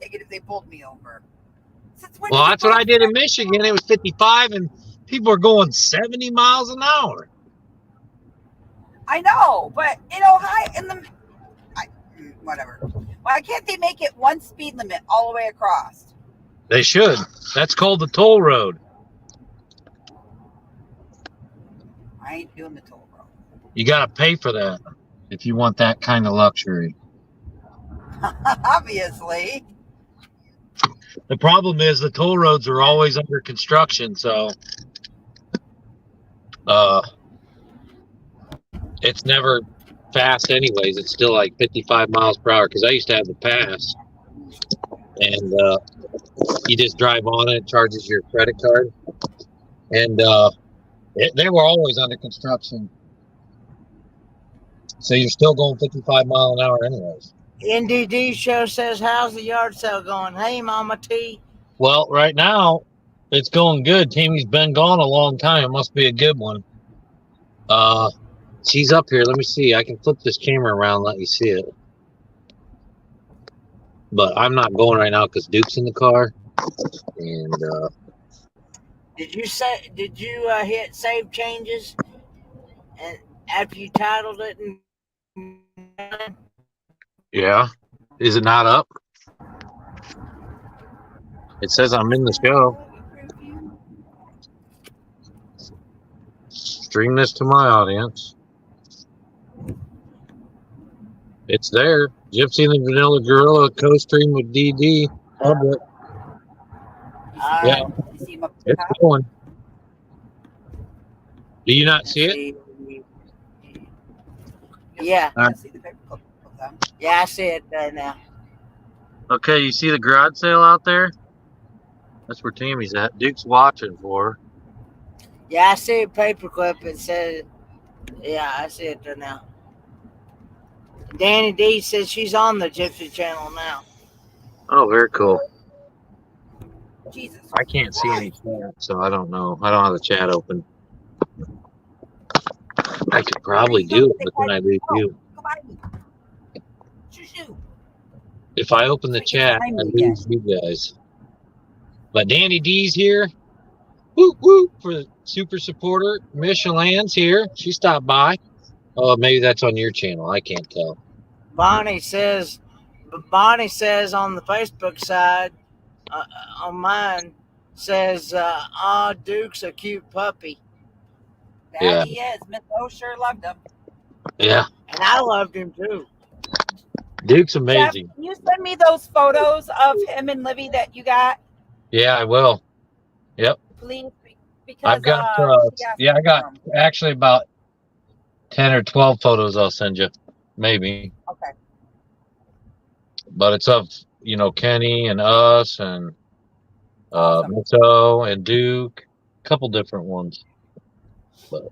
ticket if they pulled me over. Since when Well, did you that's what buy I did in Michigan. It was 55, and people are going 70 miles an hour. I know, but in Ohio, whatever. Why can't they make it one speed limit all the way across? They should. That's called the toll road. I ain't doing the toll road. You got to pay for that if you want that kind of luxury. Obviously. The problem is the toll roads are always under construction, so uh, it's never fast anyways. It's still like 55 miles per hour because I used to have the pass, and you just drive on it, it charges your credit card, and they were always under construction. So you're still going 55 mile an hour anyways. NDD show says, how's the yard sale going? Hey, Mama T. Well, right now it's going good. Tammy's been gone a long time. It must be a good one. She's up here. Let me see. I can flip this camera around and let you see it. But I'm not going right now because Duke's in the car. And Did you hit save changes and after you titled it? yeah, is it not up? It says I'm in the show. Stream this to my audience. It's there. Gypsy and the Vanilla Gorilla co-stream with DD. Public. Yeah, it's going. Do you not see it? Yeah. Yeah, I see it now. Okay, you see the garage sale out there? That's where Tammy's at. Duke's watching for her. Yeah, I see a paperclip. It says, yeah, I see it there now. Danny D says she's on the Gypsy channel now. Oh, very cool. Jesus. I can't see any chat, so I don't know. I don't have the chat open. I could probably do it, but then I leave you. If I open the chat, I lose you guys. But Danny D's here. Woo woo for the super supporter. Michelin's here. She stopped by. Oh, maybe that's on your channel. I can't tell. Bonnie says on the Facebook side, on mine, says, Duke's a cute puppy. That he is. Miss O sure loved him. Yeah. And I loved him too. Duke's amazing. Jeff, can you send me those photos of him and Livy that you got? Yeah, I will. Yep. Please. Because I've got, I got actually about 10 or 12 photos I'll send you. Maybe. Okay. But it's of, Kenny and us and Mitto and Duke. A couple different ones. But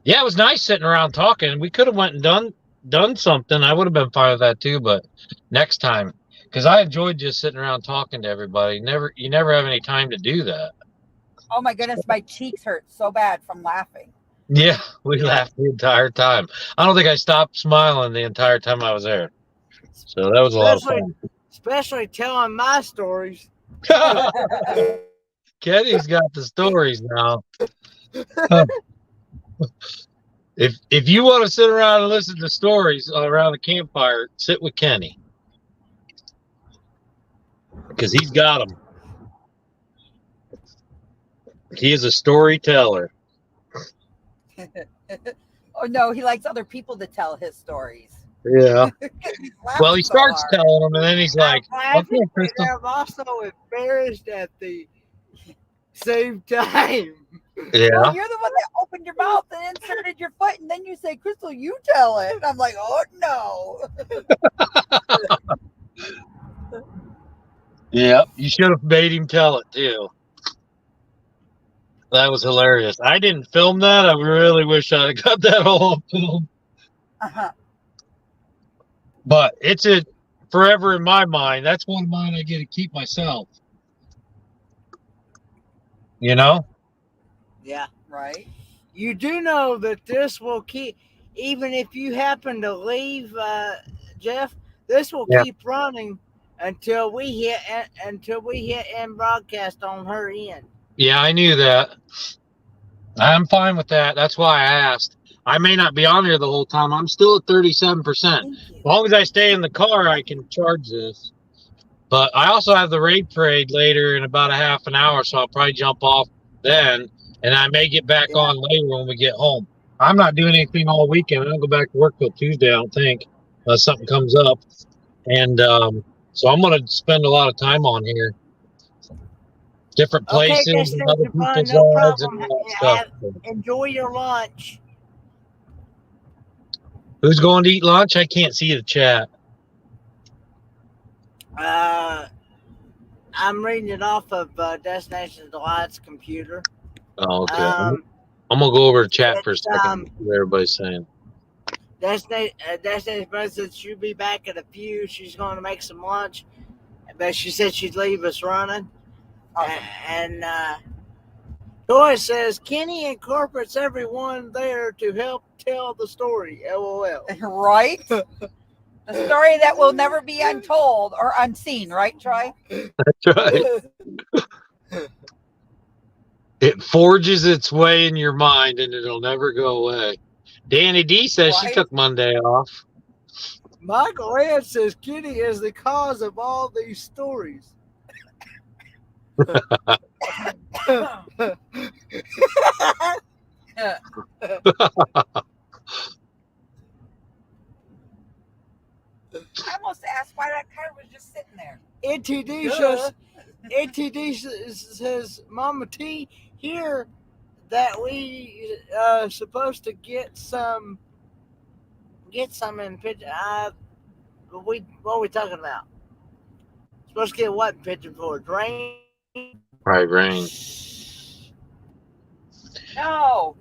yeah, it was nice sitting around talking. We could have went and done something. I would have been fine with that too, but next time. Because I enjoyed just sitting around talking to everybody. You never have any time to do that. Oh my goodness, my cheeks hurt so bad from laughing. Yeah, we laughed the entire time. I don't think I stopped smiling the entire time I was there. So that was a lot of fun. Especially telling my stories. Kenny's got the stories now. If you want to sit around and listen to stories around the campfire, sit with Kenny. Because he's got them. He is a storyteller. Oh no, he likes other people to tell his stories. Yeah. Well, he starts telling them, and then he's like, "Okay, Crystal." I'm also embarrassed at the same time. Yeah. Well, you're the one that opened your mouth and inserted your foot, and then you say, "Crystal, you tell it." And I'm like, "Oh no." Yeah, you should have made him tell it too. That was hilarious. I didn't film that. I really wish I had got that all on film. Uh-huh. But it's forever in my mind. That's one of mine I get to keep myself. Yeah. Right. You do know that this will keep, even if you happen to leave, Jeff, this will keep running until we hit end broadcast on her end. Yeah, I knew that. I'm fine with that. That's why I asked. I may not be on here the whole time. I'm still at 37%. Thank you. As long as I stay in the car, I can charge this. But I also have the raid parade later in about a half an hour, so I'll probably jump off then, and I may get back on later when we get home. I'm not doing anything all weekend. I don't go back to work till Tuesday, I don't think, unless something comes up. And so I'm going to spend a lot of time on here. Different places Okay, and other Destination Fun, people's no yards and problem. all that stuff. Enjoy your lunch. Who's going to eat lunch? I can't see the chat. I'm reading it off of Destination Delight's computer. Oh, okay. I'm going to go over to chat for a second. What everybody's saying. Destination Fun said she'll be back in a few. She's going to make some lunch, but she said she'd leave us running. Awesome. And Joy says Kenny incorporates everyone there to help tell the story. LOL. Right? The story that will never be untold or unseen, right, Troy? That's right. It forges its way in your mind and it'll never go away. Danny D says she took Monday off. Michael Ann says Kenny is the cause of all these stories. I almost asked why that car was just sitting there. NTD says Mama T here that we supposed to get some in pigeon. What are we talking about? Supposed to get what in pigeon forge? Rain? Right, rain. No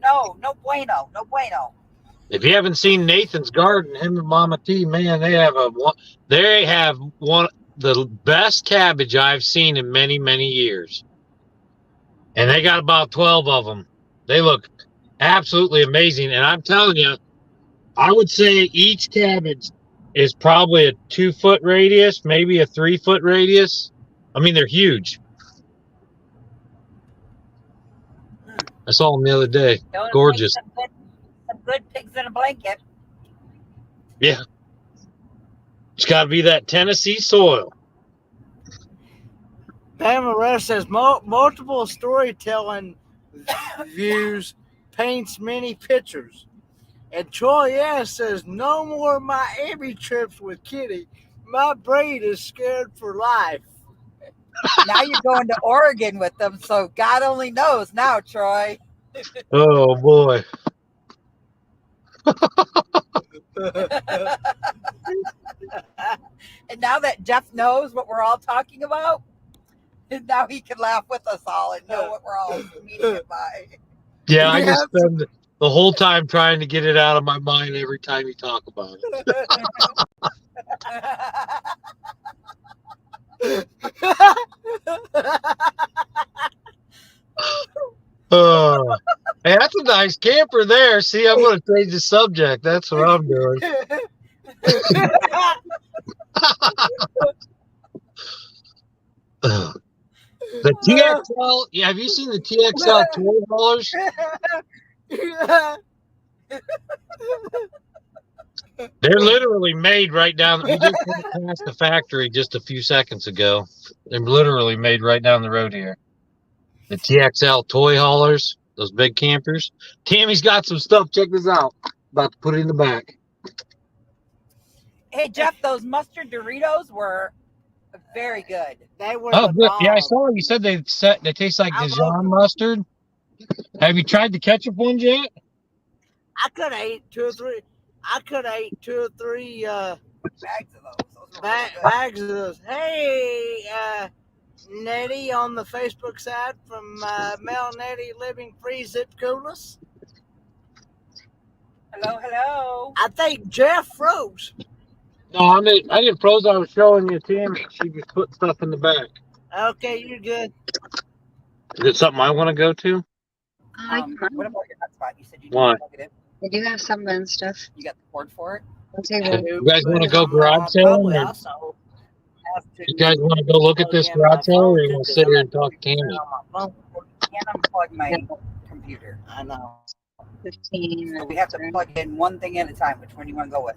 bueno. If you haven't seen Nathan's garden, him and Mama T, man, they have one of the best cabbage I've seen in many, many years. And they got about 12 of them. They look absolutely amazing. And I'm telling you, I would say each cabbage is probably a 2-foot radius, maybe a 3-foot radius. I mean, they're huge. I saw them the other day. Gorgeous. Some good pigs in a blanket. Yeah. It's got to be that Tennessee soil. Pamela Rush says multiple storytelling views paints many pictures. And Troy S says no more Miami trips with Kitty. My brain is scared for life. Now you're going to Oregon with them, so God only knows now, Troy. Oh, boy. And now that Jeff knows what we're all talking about, and now he can laugh with us all and know what we're all meaning it by. Yeah, I just spend the whole time trying to get it out of my mind every time you talk about it. Hey, that's a nice camper there. See, I'm going to change the subject. That's what I'm doing. The TXL, yeah, have you seen the TXL toy haulers? They're literally made right down. We just went past the factory just a few seconds ago. They're literally made right down the road here. The TXL toy haulers, those big campers. Tammy's got some stuff. Check this out. About to put it in the back. Hey, Jeff, those mustard Doritos were very good. They were good. Yeah, I saw you said they taste like Dijon mustard. Have you tried the ketchup ones yet? I could have ate two or three Bags of those. Bags of those. Hey, Nettie on the Facebook side from Mel Nettie Living Free Zip Coolness. Hello. I think Jeff froze. No, I didn't froze. I was showing you Tammy. She was putting stuff in the back. Okay, you're good. Is it something I want to go to? What about your hotspot? You said you Why? didn't plug it in. I do have some and stuff. You got the cord for it? I'll take You one. guys want to go garage selling? Also, has to. You guys want to go look at this garage sale, or you want to sit here and talk to Tammy? Can't unplug my computer. I know. 15. So we have to plug in one thing at a time. Which one do you want to go with?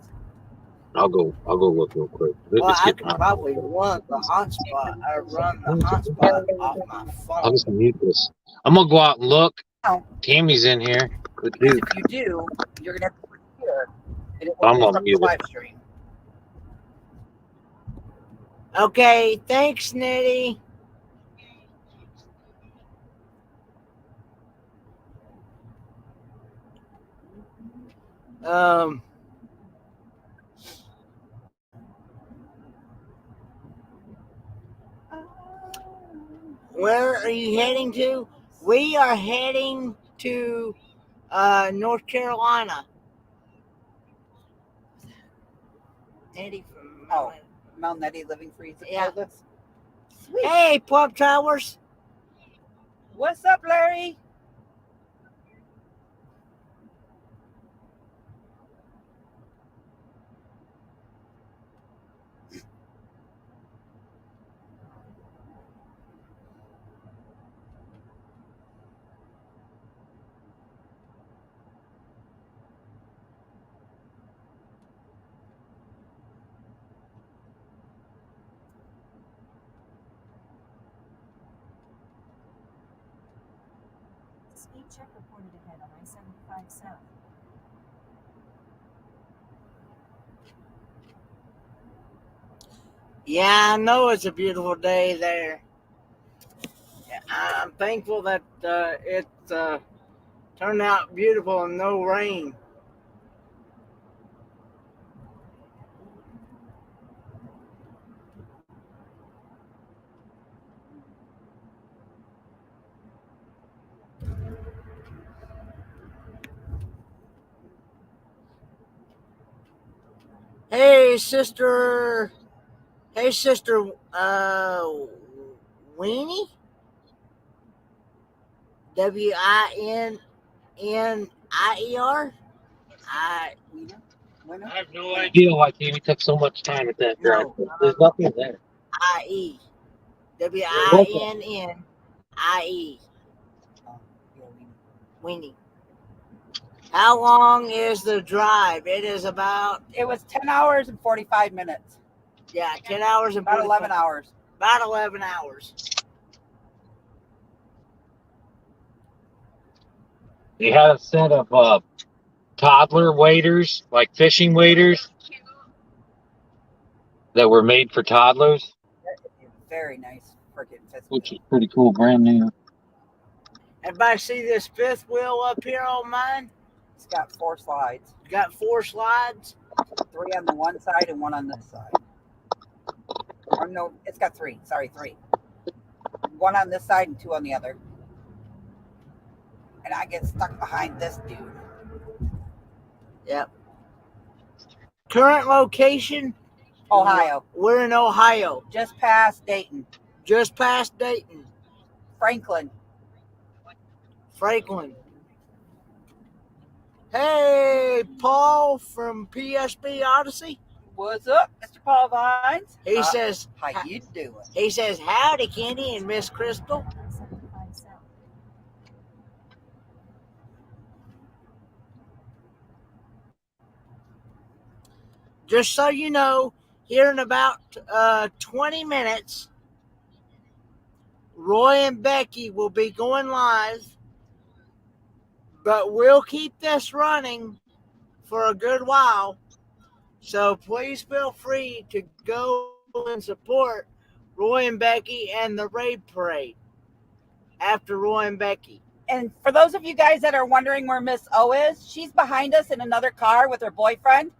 I'll go look real quick. Well, It's I getting can hot. probably run the hotspot. I run the hotspot off my I'll phone. just mute this. I'm gonna go out and look. No. Tammy's in here. Good Because dude. if you do, you're gonna have to put it here, and it I'm will on disrupt the mute. live stream. Okay, thanks, Nitty. Where are you heading to? We are heading to North Carolina. Eddie from Mount Nettie Living Free. Yeah. Sweet. Hey, Pop Towers. What's up, Larry? Speed check reported ahead on I-75 South. Yeah, I know it's a beautiful day there. I'm thankful that it turned out beautiful and no rain. Hey, sister. Hey, sister. Weenie. WINNIER. I have no idea why Tammy took so much time at that garage. No. There's nothing there. IE. WINNIE. Weenie. How long is the drive? It is about. It was 10 hours and 45 minutes. Yeah, 10 hours and about 11 hours. About 11 hours. They had a set of toddler waders, like fishing waders, that were made for toddlers. Very nice freaking fifth Which wheel. is pretty cool, brand new. Everybody see this fifth wheel up here on mine? It's got 4 slides. Got 4 slides. 3 on the one side and 1 on this side. Or no, it's got 3. Sorry, 3. 1 on this side and 2 on the other. And I get stuck behind this dude. Yep. Current location? Ohio. We're in Ohio. Just past Dayton. Just past Dayton. Franklin. Hey, Paul from PSB Odyssey. What's up, Mr. Paul Vines? He says, how you doing? He says, howdy, Kenny and Miss Crystal. I-75 South. Just so you know, here in about 20 minutes, Roy and Becky will be going live, but we'll keep this running for a good while. So please feel free to go and support Roy and Becky and the Raid Parade after Roy and Becky. And for those of you guys that are wondering where Miss O is, she's behind us in another car with her boyfriend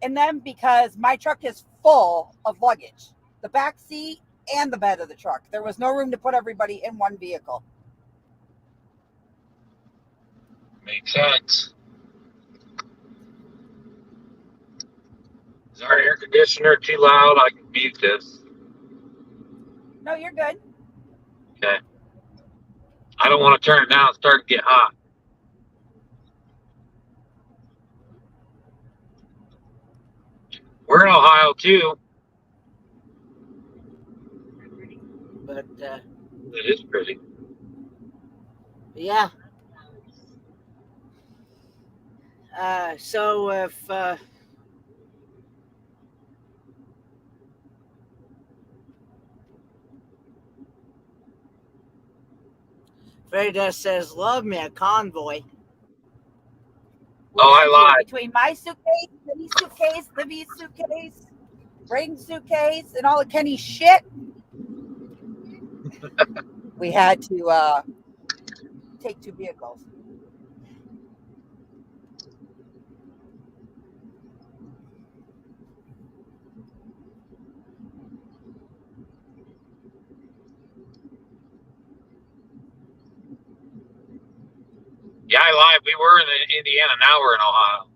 in them because my truck is full of luggage. The back seat and the bed of the truck. There was no room to put everybody in one vehicle. Makes sense. Is our air conditioner too loud? I can mute this. No, you're good. Okay. I don't want to turn it down. It's starting to get hot. We're in Ohio too. But It is pretty. yeah. So if Freddy Dust says, "Love me a convoy." We're Oh, I into it lied. between my suitcase, Kenny's suitcase, Libby's suitcase, Braden's suitcase, and all of Kenny's shit. We had to take two vehicles. Yeah, I lied. We were in Indiana. Now we're in Ohio.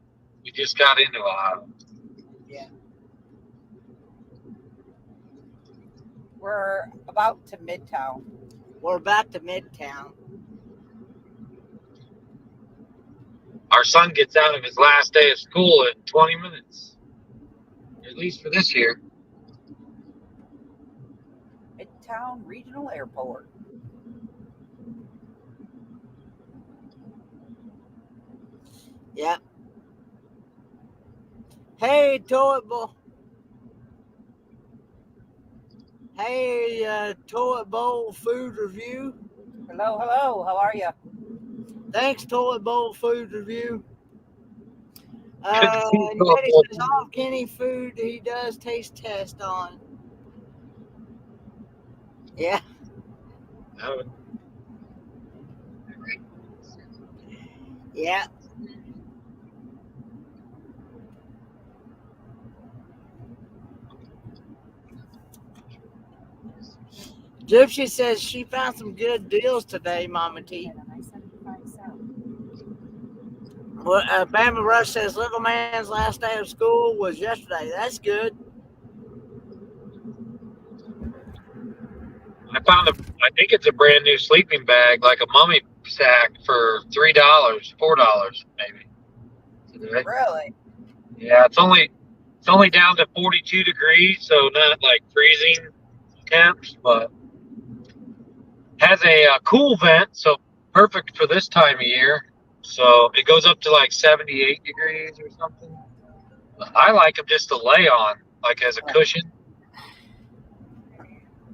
We just got into Ohio. Yeah. We're about to Midtown. We're about to Midtown. Our son gets out of his last day of school in 20 minutes, at least for this year. Midtown Regional Airport. Yep. Hey, Toilet Bowl. Hey, Toilet Bowl Food Review. Hello, hello. How are you? Thanks, Toilet Bowl Food Review. Good to see you, Nettie Philip. says all of Kenny food he does taste test on. Yeah. Yeah. Gypsy says she found some good deals today, Mama T. Ahead on I-75 South. Well, Bama Rush says little man's last day of school was yesterday. That's good. I found I think it's a brand new sleeping bag, like a mummy sack for $3, $4 maybe today. Really? Yeah, it's only down to 42 degrees, so not like freezing temps, but has a cool vent, so perfect for this time of year. So it goes up to like 78 degrees or something. I like them just to lay on, like as a cushion.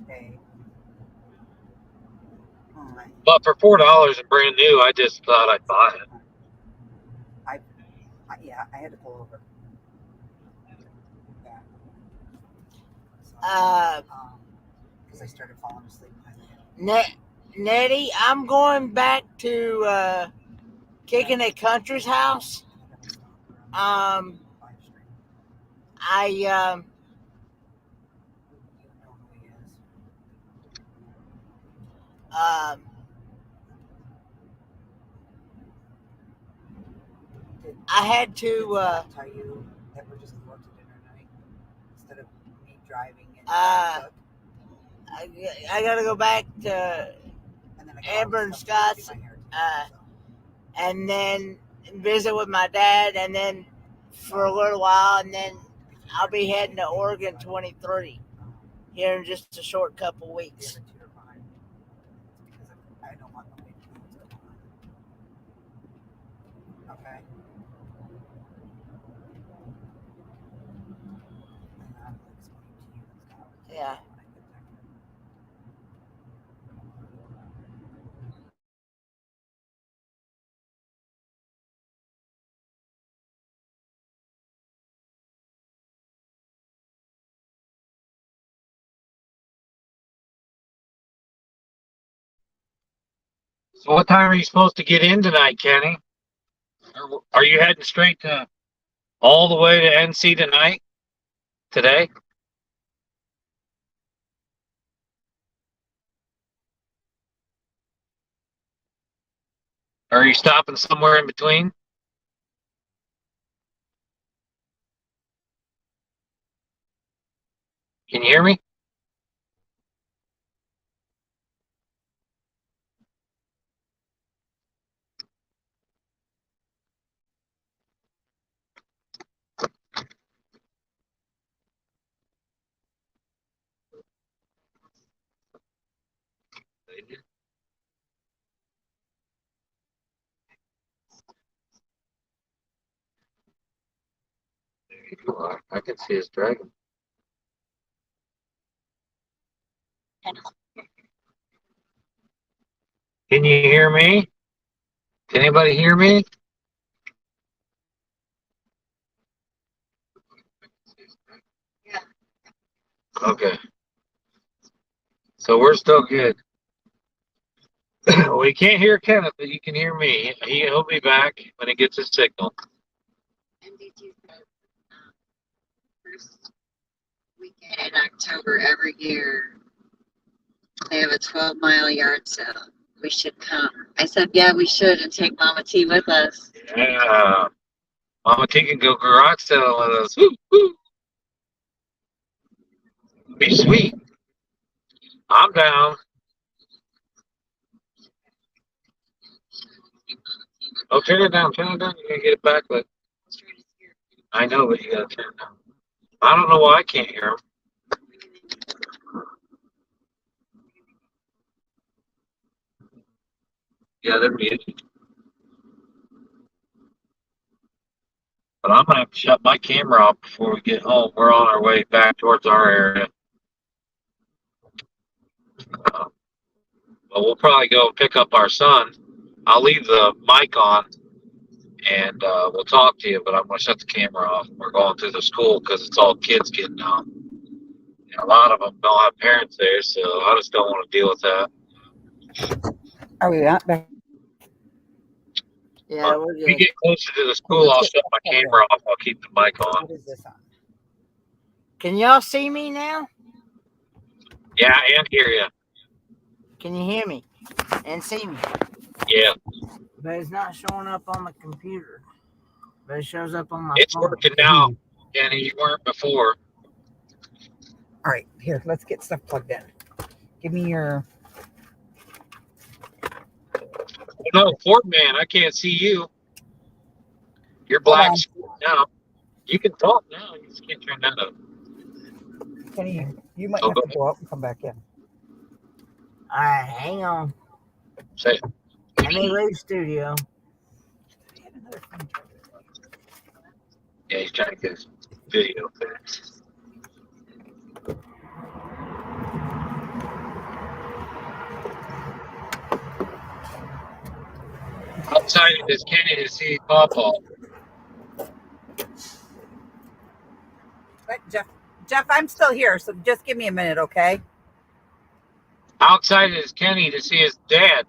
Okay. All right. But for $4 and brand new, I just thought I'd buy it. Yeah, I had to pull over. Yeah. Because I started falling asleep. Nettie, I'm going back to Kicking at Country's house. I I had to tell you that we're just going to dinner tonight instead of me driving. And I gotta go back to and then Amber and Scott's, and then visit with my dad, and then for a little while, and then I'll be heading to Oregon 23 here in just a short couple weeks. I don't want nobody to know what's going on. Okay. Yeah. So what time are you supposed to get in tonight, Kenny? Or are you heading straight to all the way to NC tonight? Today? Or are you stopping somewhere in between? Can you hear me? There you are. I can see his dragon. Can you hear me? Can anybody hear me? Okay. So we're still good. We can't hear Kenneth, but you can hear me. He'll be back when he gets his signal. First weekend in October every year, they have a 12-mile yard sale. We should come. I said, yeah, we should, and take Mama T with us. Yeah. Mama T can go garage sale with us. Woo, woo. Be sweet. I'm down. Oh, turn it down. Turn it down. You're going to get it back, but I know, but you got to turn it down. I don't know why I can't hear him. Yeah, they're muted. But I'm going to have to shut my camera off before we get home. We're on our way back towards our area. But we'll probably go pick up our son. I'll leave the mic on and we'll talk to you, but I'm going to shut the camera off. We're going through the school because it's all kids getting out. And a lot of them don't have parents there, so I just don't want to deal with that. Are we not back? Yeah, we're If you good. get closer to the school, I'll shut my camera off. I'll keep the mic on. What is this on? Can y'all see me now? Yeah, and hear you. Can you hear me and see me? Yeah, But it's not showing up on the computer. But it shows up on my it's phone. working now, Kenny. You weren't before. All right, here, let's get stuff plugged in. Give me your. No, Fordman, I can't see you. You're black now. You can talk now. You just can't turn that up. Kenny, you might Oh, have go to go out and come back in. All right, hang on. Say it. Let me leave studio. Yeah, he's trying to get his video fixed. How excited is Kenny to see Pawpaw? But Jeff, I'm still here, so just give me a minute, okay? How excited is Kenny to see his dad?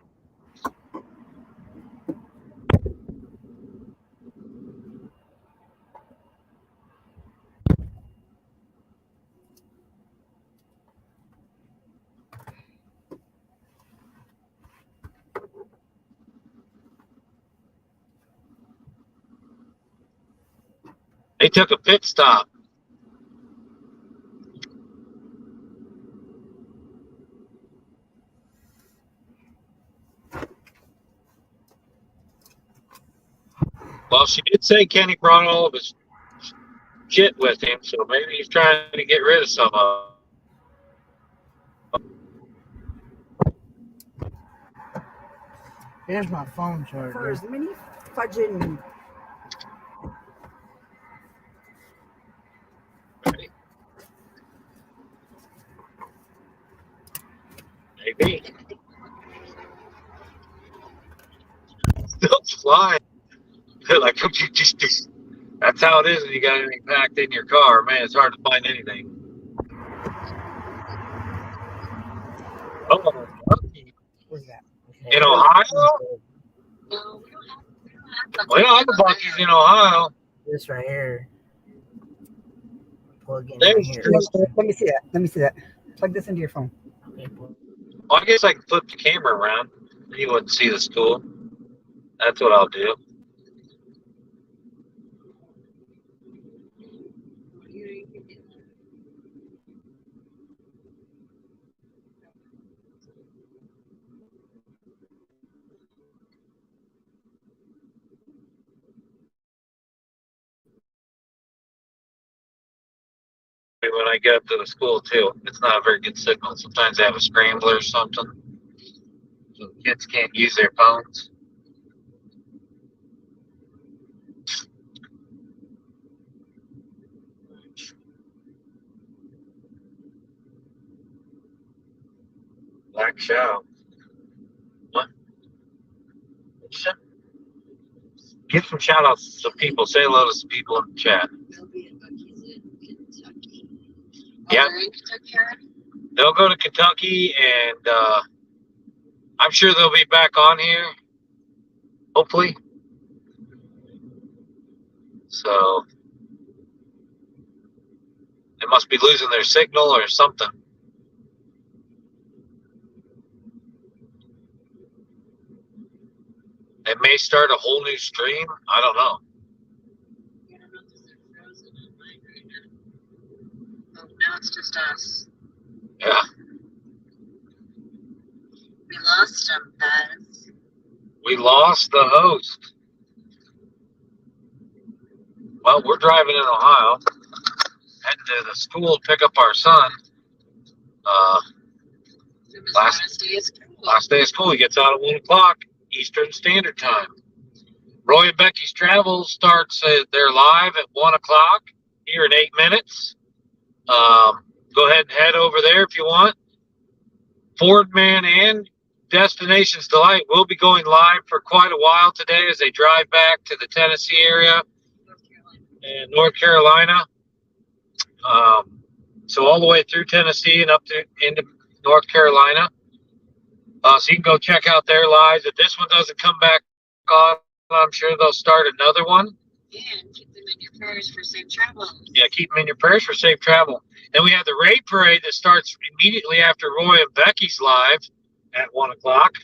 They took a pit stop. Well, she did say Kenny brought all of his shit with him, so maybe he's trying to get rid of some of it. Here's my phone For charger. as many fudging. Right? Maybe. Still flying. Like, that's how it is when you got anything packed in your car. Man, it's hard to find anything. Oh, lucky. Where's that? In Ohio? No, we don't have We don't have a Buc-ee's in Ohio. This right here. Plug in There's right here. Let me see that. Let me see that. Plug this into your phone. Okay, plug. Well, I guess I can flip the camera around. You wouldn't see the school. That's what I'll do. When I get up to the school too, it's not a very good signal. Sometimes they have a scrambler or something. so the kids can't use their phones. Black Shadow. What? What'd you say? Give some shout outs to some people. Say hello to some people in the chat. They'll be at Bucky's in Kentucky. Yeah. They're in Kentucky already? They'll go to Kentucky, and I'm sure they'll be back on here, hopefully. So they must be losing their signal or something. They may start a whole new stream. I don't know. Yeah, I don't know if they're frozen online right now. Oh, now it's just us. Yeah. We lost them, guys. We lost the host. Well, we're driving in Ohio, heading to the school to pick up our son. It was Last- last day of school. Last day of school, he gets out at 1 o'clock Eastern Standard Time. Roy and Becky's Travels starts, they're live at 1 o'clock here in 8 minutes. Go ahead and head over there if you want. Fordman and Destinations Delight will be going live for quite a while today as they drive back to the Tennessee area North Carolina. and North Carolina. So all the way through Tennessee and up to into North Carolina. So you can go check out their lives. If this one doesn't come back on, I'm sure they'll start another one. And keep them in your prayers for safe travel. Yeah, keep them in your prayers for safe travel. Then we have the raid parade that starts immediately after Roy and Becky's live at 1 o'clock.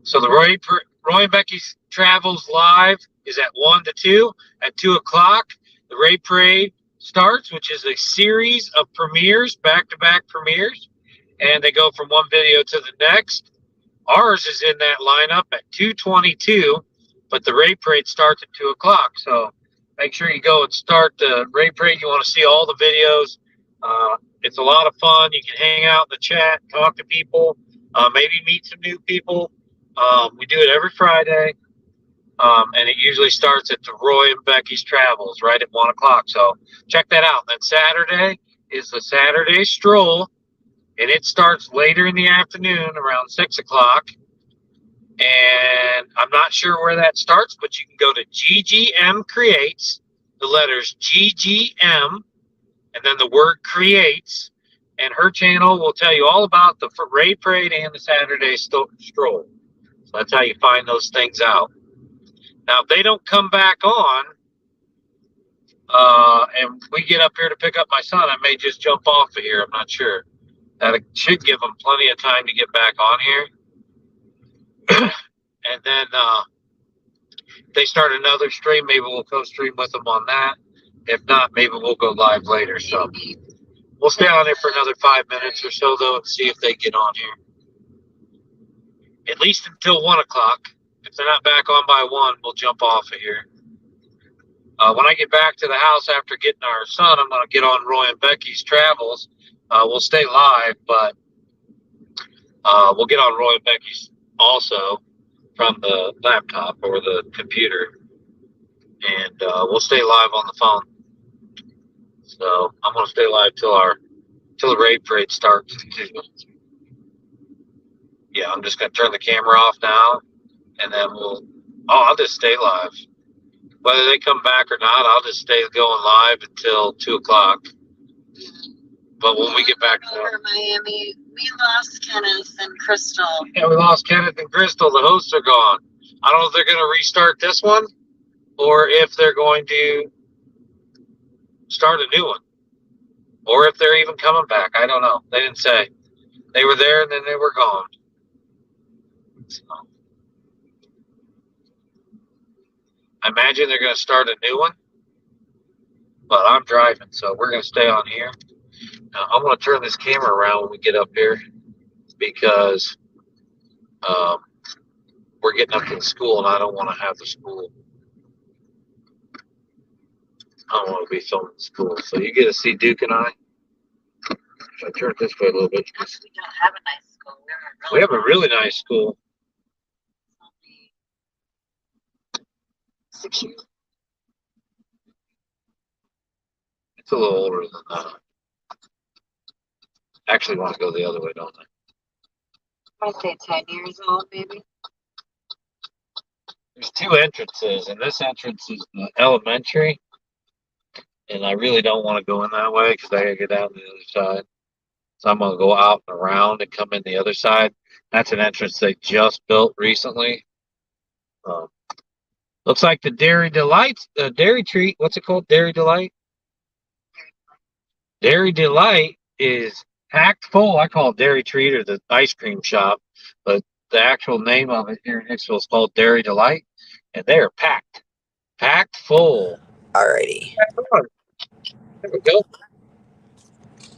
So the Roy and Becky's Travels live is at 1 to 2. At 2 o'clock, the raid parade starts, which is a series of premieres, back-to-back premieres. And they go from one video to the next. Ours is in that lineup at 2:22, but the raid parade starts at 2 o'clock. So make sure you go and start the raid parade. You want to see all the videos. It's a lot of fun. You can hang out in the chat, talk to people, maybe meet some new people. We do it every Friday, and it usually starts at the Roy and Becky's Travels right at 1 o'clock. So check that out. Then Saturday is the Saturday Stroll. And it starts later in the afternoon around 6 o'clock. And I'm not sure where that starts, but you can go to GGM Creates, the letters GGM, and then the word creates. And her channel will tell you all about the raid parade and the Saturday stroll. So that's how you find those things out. Now, if they don't come back on, and we get up here to pick up my son, I may just jump off of here. I'm not sure. That should give them plenty of time to get back on here. And then if they start another stream, maybe we'll co-stream with them on that. If not, maybe we'll go live later. So we'll stay on here for another 5 minutes or so, though, and see if they get on here. At least until 1 o'clock. If they're not back on by 1, we'll jump off of here. When I get back to the house after getting our son, I'm going to get on Roy and Becky's Travels. We'll stay live, but we'll get on Roy and Becky's also from the laptop or the computer, and we'll stay live on the phone. So I'm going to stay live till the raid parade starts. Yeah, I'm just going to turn the camera off now, and then I'll just stay live. Whether they come back or not, I'll just stay going live until 2 o'clock. But when we get back over Miami, we lost Kenneth and Crystal. Yeah, we lost Kenneth and Crystal. The hosts are gone. I don't know if they're going to restart this one or if they're going to start a new one or if they're even coming back. I don't know. They didn't say. They were there and then they were gone. So, I imagine they're going to start a new one, but I'm driving, so we're going to stay on here. Now, I'm going to turn this camera around when we get up here because we're getting up to the school and I don't want to have the school. I don't want to be filming the school. So you get to see Duke and I. Should I turn it this way a little bit? Actually, we don't have a nice school. We're We have a really nice school. Only 6 years. It's a little older than that. Actually, want to go the other way, don't I? I'd say 10 years old, maybe. There's two entrances, and this entrance is the elementary. And I really don't want to go in that way because I gotta get down to the other side. So I'm gonna go out and around and come in the other side. That's an entrance they just built recently. Um, looks like the Dairy Delights, the Dairy Treat. What's it called? Dairy Delight. Dairy Delight is packed full. I call it Dairy Treat or the ice cream shop, but the actual name of it here in Hicksville is called Dairy Delight, and they are packed full. Alrighty. There we go.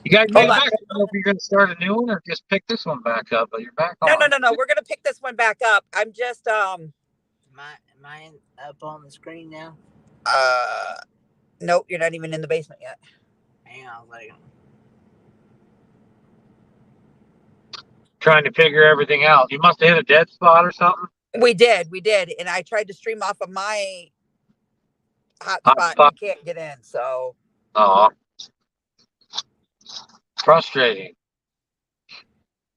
You guys Hold made it on. back. I don't know if you're going to start a new one or just pick this one back up, but you're back No, on. no. We're gonna pick this one back up. I'm just Am I up on the screen now? nope, you're not even in the basement yet. Hang on a second. Trying to figure everything out. You must have hit a dead spot or something. We did, and I tried to stream off of my hotspot and I can't get in. So Oh, frustrating.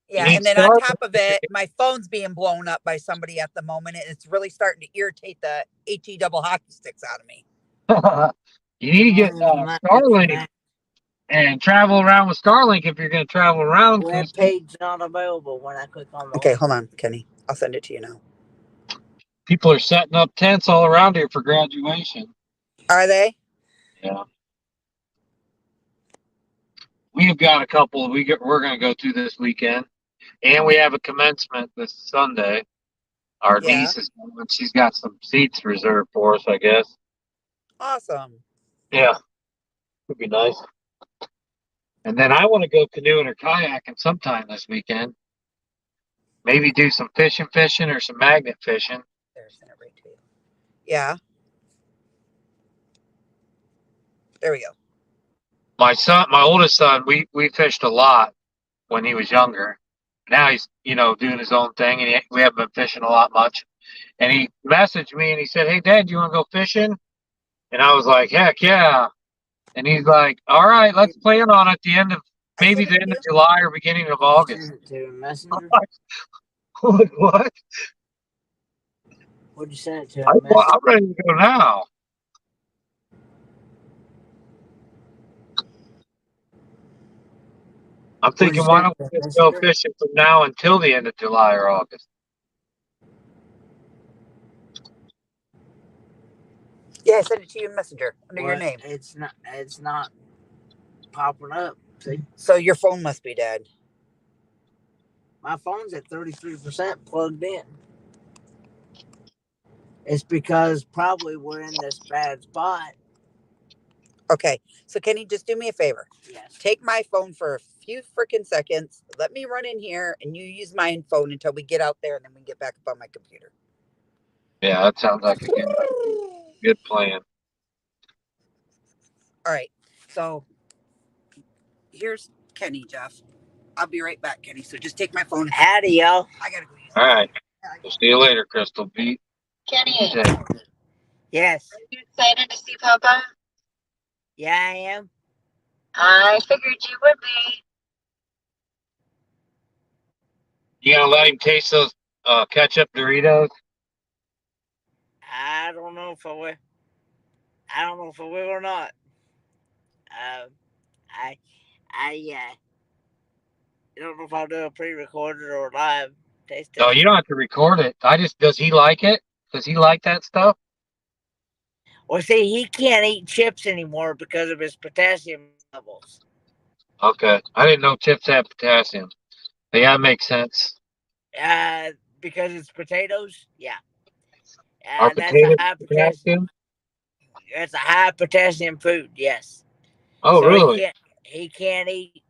yeah, and then on top of it, my phone's being blown up by somebody at the moment, and it's really starting to irritate the HE double hockey sticks out of me. You need to get Starlink and travel around with Starlink if you're going to travel around. Web page not available when I click on the Okay, hold on, Kenny. I'll send it to you now. People are setting up tents all around here for graduation. Are they? Yeah. We've got a couple we're going to go to this weekend, and we have a commencement this Sunday. Our niece is going. She's got some seats reserved for us, I guess. Awesome. Yeah, would be nice. And then I want to go canoeing or kayaking sometime this weekend. Maybe do some fishing or some magnet fishing. There, send it right to you. Yeah. There we go. My oldest son, we fished a lot when he was younger. Now he's, doing his own thing, and we haven't been fishing a lot much. And he messaged me and he said, "Hey, Dad, you want to go fishing?" And I was like, "Heck yeah!" And he's like, "All right, let's plan on it the end of maybe the end of July or beginning of August." Send it to Messenger. What? What'd you send it to? I'm ready to go now. I'm thinking, why don't we just go fishing from now until the end of July or August? Yeah, I sent it to you in Messenger under your name. It's not popping up. See? So your phone must be dead. My phone's at 33% plugged in. It's because probably we're in this bad spot. Okay, so can you just do me a favor? Yes. Take my phone for a few freaking seconds. Let me run in here, and you use my phone until we get out there, and then we can get back up on my computer. Yeah, that sounds like a good plan. All right, so here's Kenny, Jeff. I'll be right back, Kenny. So just take my phone. Howdy, y'all. I gotta go use it. All right. We'll see you later, Crystal. Kenny, Yes. are you excited to see Papa? Yeah, I am. I figured you would be. You gonna let him taste those ketchup Doritos? I don't know if I will. I don't know if I will or not. I don't know if I'll do a pre-recorded or live taste test. No, you don't have to record it. Does he like it? Does he like that stuff? Well, see, he can't eat chips anymore because of his potassium levels. Okay. I didn't know chips have potassium. Yeah, that makes sense. Because it's potatoes. Yeah. Are That's potatoes a high potassium? That's a high potassium food. Yes. Oh, so really? He can't eat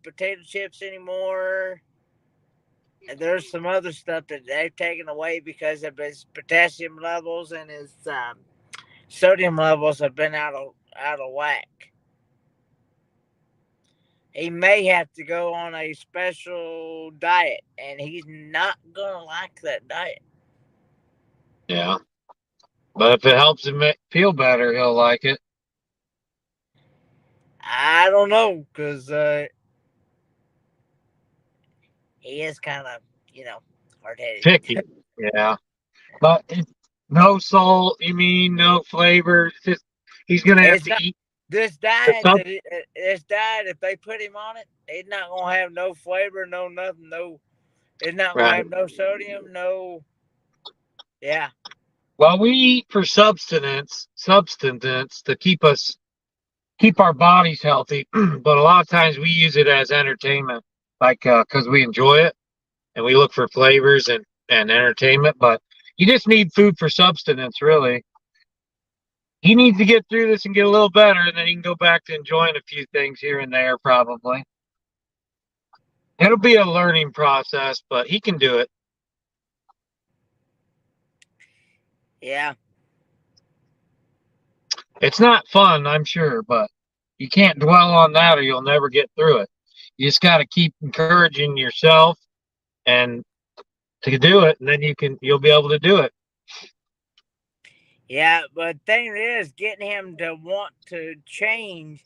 potato chips anymore. And there's some other stuff that they've taken away because of his potassium levels, and his sodium levels have been out of whack. he may have to go on a special diet, and he's not gonna like that diet. Yeah. But if it helps him feel better, he'll like it. I don't know, because he is kind of, hard headed. Picky. Yeah. But no salt, you mean no flavor. It's just he's gonna have It's to not eat this the diet stuff. this diet. If they put him on it, it's not gonna have no flavor, no nothing, no. It's not gonna Right. have no sodium, no. Yeah, Well, we eat for substance to keep our bodies healthy. But a lot of times we use it as entertainment, like because we enjoy it and we look for flavors and entertainment. But you just need food for substance, really. He needs to get through this and get a little better, and then he can go back to enjoying a few things here and there, probably. It'll be a learning process, but he can do it. yeah, It's not fun, I'm sure, but you can't dwell on that or you'll never get through it. You just got to keep encouraging yourself and to do it, and then you'll be able to do it. yeah. But the thing is, getting him to want to change,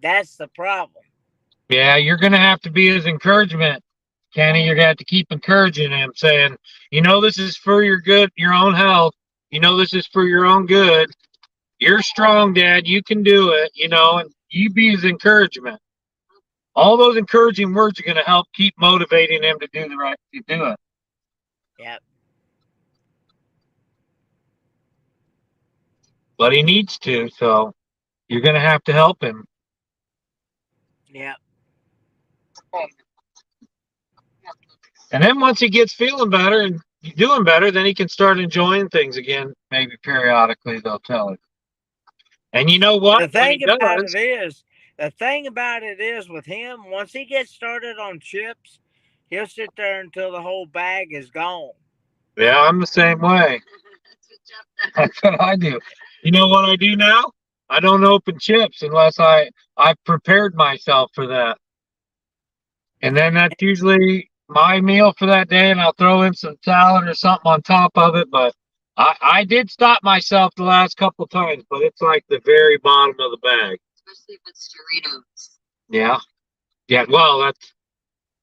that's the problem. Yeah, you're gonna have to be his encouragement, Kenny. You're gonna have to keep encouraging him, saying, this is for your good, your own health. This is for your own good. You're strong, Dad. You can do it, and you be his encouragement. All those encouraging words are gonna help keep motivating him to do it. Yep. But he needs to, so you're gonna have to help him. Yep. And then once he gets feeling better and doing better, then he can start enjoying things again, maybe periodically, they'll tell him. And you know what? The When he thing about does, it is with him, once he gets started on chips, he'll sit there until the whole bag is gone. yeah, I'm the same way. That's what I do. You know what I do now? I don't open chips unless I've prepared myself for that. And then that's usually my meal for that day, and I'll throw in some salad or something on top of it. But I did stop myself the last couple times, but it's like the very bottom of the bag. Especially if it's Doritos. Yeah. Yeah. Well, that's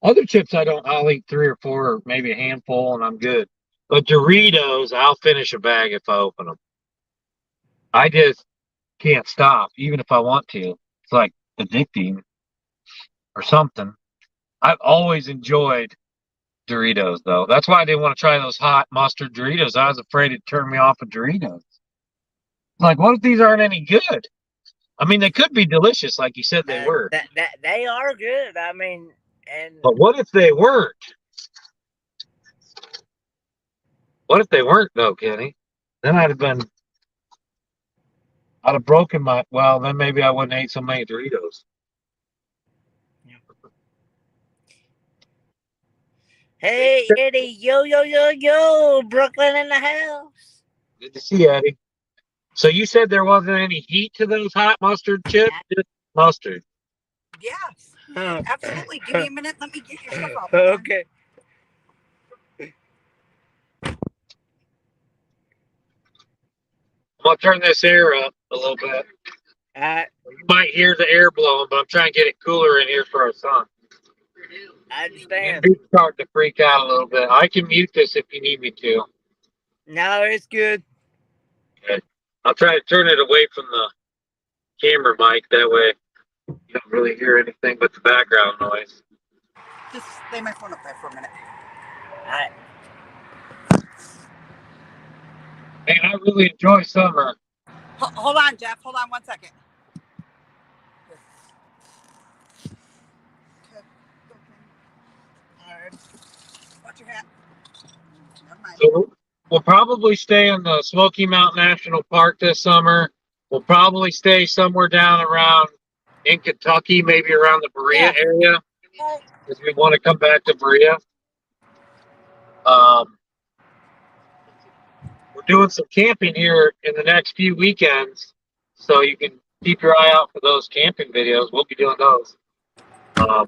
other chips I'll eat 3 or 4 or maybe a handful and I'm good. But Doritos, I'll finish a bag if I open them. I just can't stop, even if I want to. It's like addicting or something. I've always enjoyed Doritos, though. That's why I didn't want to try those hot mustard Doritos. I was afraid it'd turn me off of Doritos. Like, what if these aren't any good? I mean, they could be delicious, like you said they were. That they are good. I mean, and But what if they weren't? What if they weren't, though, Kenny? Then I'd have broken well, then maybe I wouldn't eat so many Doritos. hey, Eddie, yo, Brooklyn in the house. Good to see you, Eddie. So you said there wasn't any heat to those hot mustard chips? Just mustard. Yes, absolutely. Give me a minute. Let me get your stuff out. Okay. I'm going to turn this air up a little bit. You might hear the air blowing, but I'm trying to get it cooler in here for our son. I understand. He's starting to freak out a little bit. I can mute this if you need me to. No, it's good. Okay. I'll try to turn it away from the camera mic. That way you don't really hear anything but the background noise. Just lay my phone up there for a minute. All right. Hey, I really enjoy summer. Hold on, Jeff. Hold on 1 second. All right. Watch your hat. Never mind. So we'll probably stay in the Smoky Mountain National Park this summer. We'll probably stay somewhere down around in Kentucky, maybe around the Berea area, because we want to come back to Berea. We're doing some camping here in the next few weekends, so you can keep your eye out for those camping videos. We'll be doing those. um,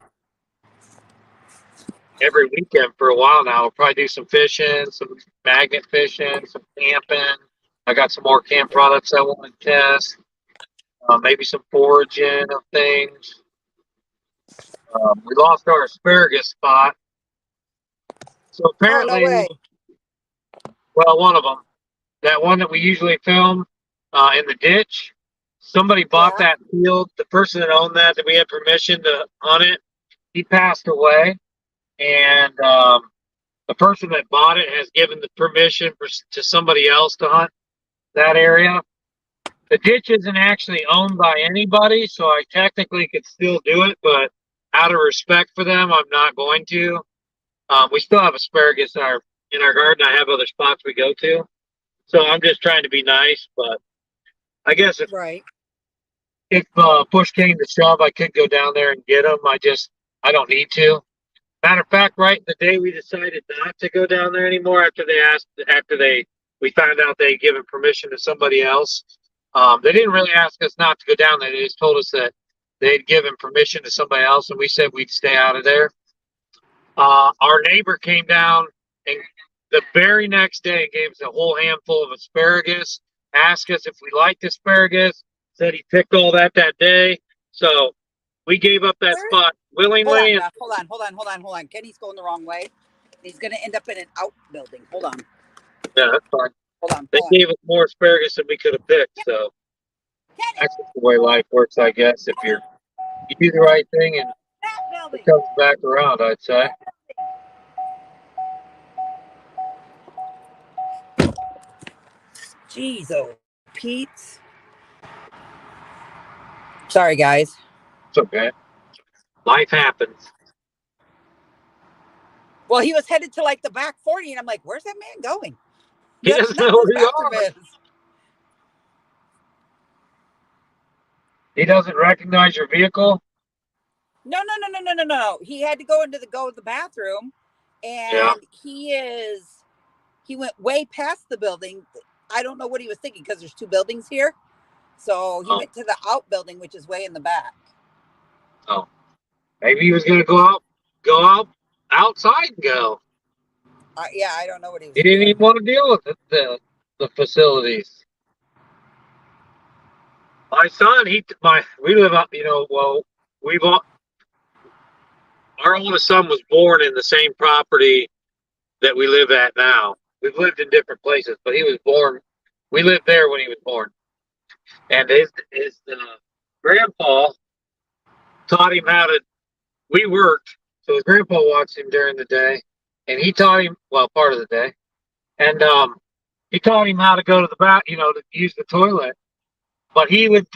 every weekend for a while now. We'll probably do some fishing, some magnet fishing, some camping. I got some more camp products I want to test. Maybe some foraging of things. We lost our asparagus spot. So Oh, no apparently, way. well, one of them, that one that we usually film in the ditch, somebody bought Yeah. that field. The person that owned that we had permission to hunt it, he passed away. And the person that bought it has given the permission to somebody else to hunt that area. The ditch isn't actually owned by anybody, so I technically could still do it, but out of respect for them, I'm not going to. We still have asparagus in our garden. I have other spots we go to, so I'm just trying to be nice. But I guess Right. if push came to shove, I could go down there and get them. I don't need to. Matter of fact, right the day we decided not to go down there anymore, we found out they had given permission to somebody else. They didn't really ask us not to go down there. They just told us that they'd given permission to somebody else, and we said we'd stay out of there. Our neighbor came down and the very next day gave us a whole handful of asparagus, asked us if we liked asparagus, said he picked all that day. So we gave up that spot Hold willingly. on, Beth. Hold on. Kenny's going the wrong way. He's going to end up in an outbuilding. Hold on. Yeah, that's fine. Hold on. They gave us more asparagus than we could have picked. So that's just the way life works, I guess. If you do the right thing and it comes back around, I'd say. Jeez, oh, Pete. Sorry, guys. It's okay. Life happens. Well, he was headed to like the back 40, and I'm like, where's that man going? He That's doesn't not know where the where you bathroom are. is. He doesn't recognize your vehicle. No. He had to go to the bathroom, Yeah. and he went way past the building. I don't know what he was thinking because there's two buildings here. So he went to the outbuilding, which is way in the back. Oh, maybe he was going to go out outside and go. Yeah, I don't know what he was He didn't doing. even want to deal with the facilities. My son, we live up, our oldest son was born in the same property that we live at now. We've lived in different places, but he was born. We lived there when he was born, and his grandpa taught him how to. We worked, so his grandpa watched him during the day, and he taught him part of the day, and he taught him how to go to the bath, to use the toilet. But he would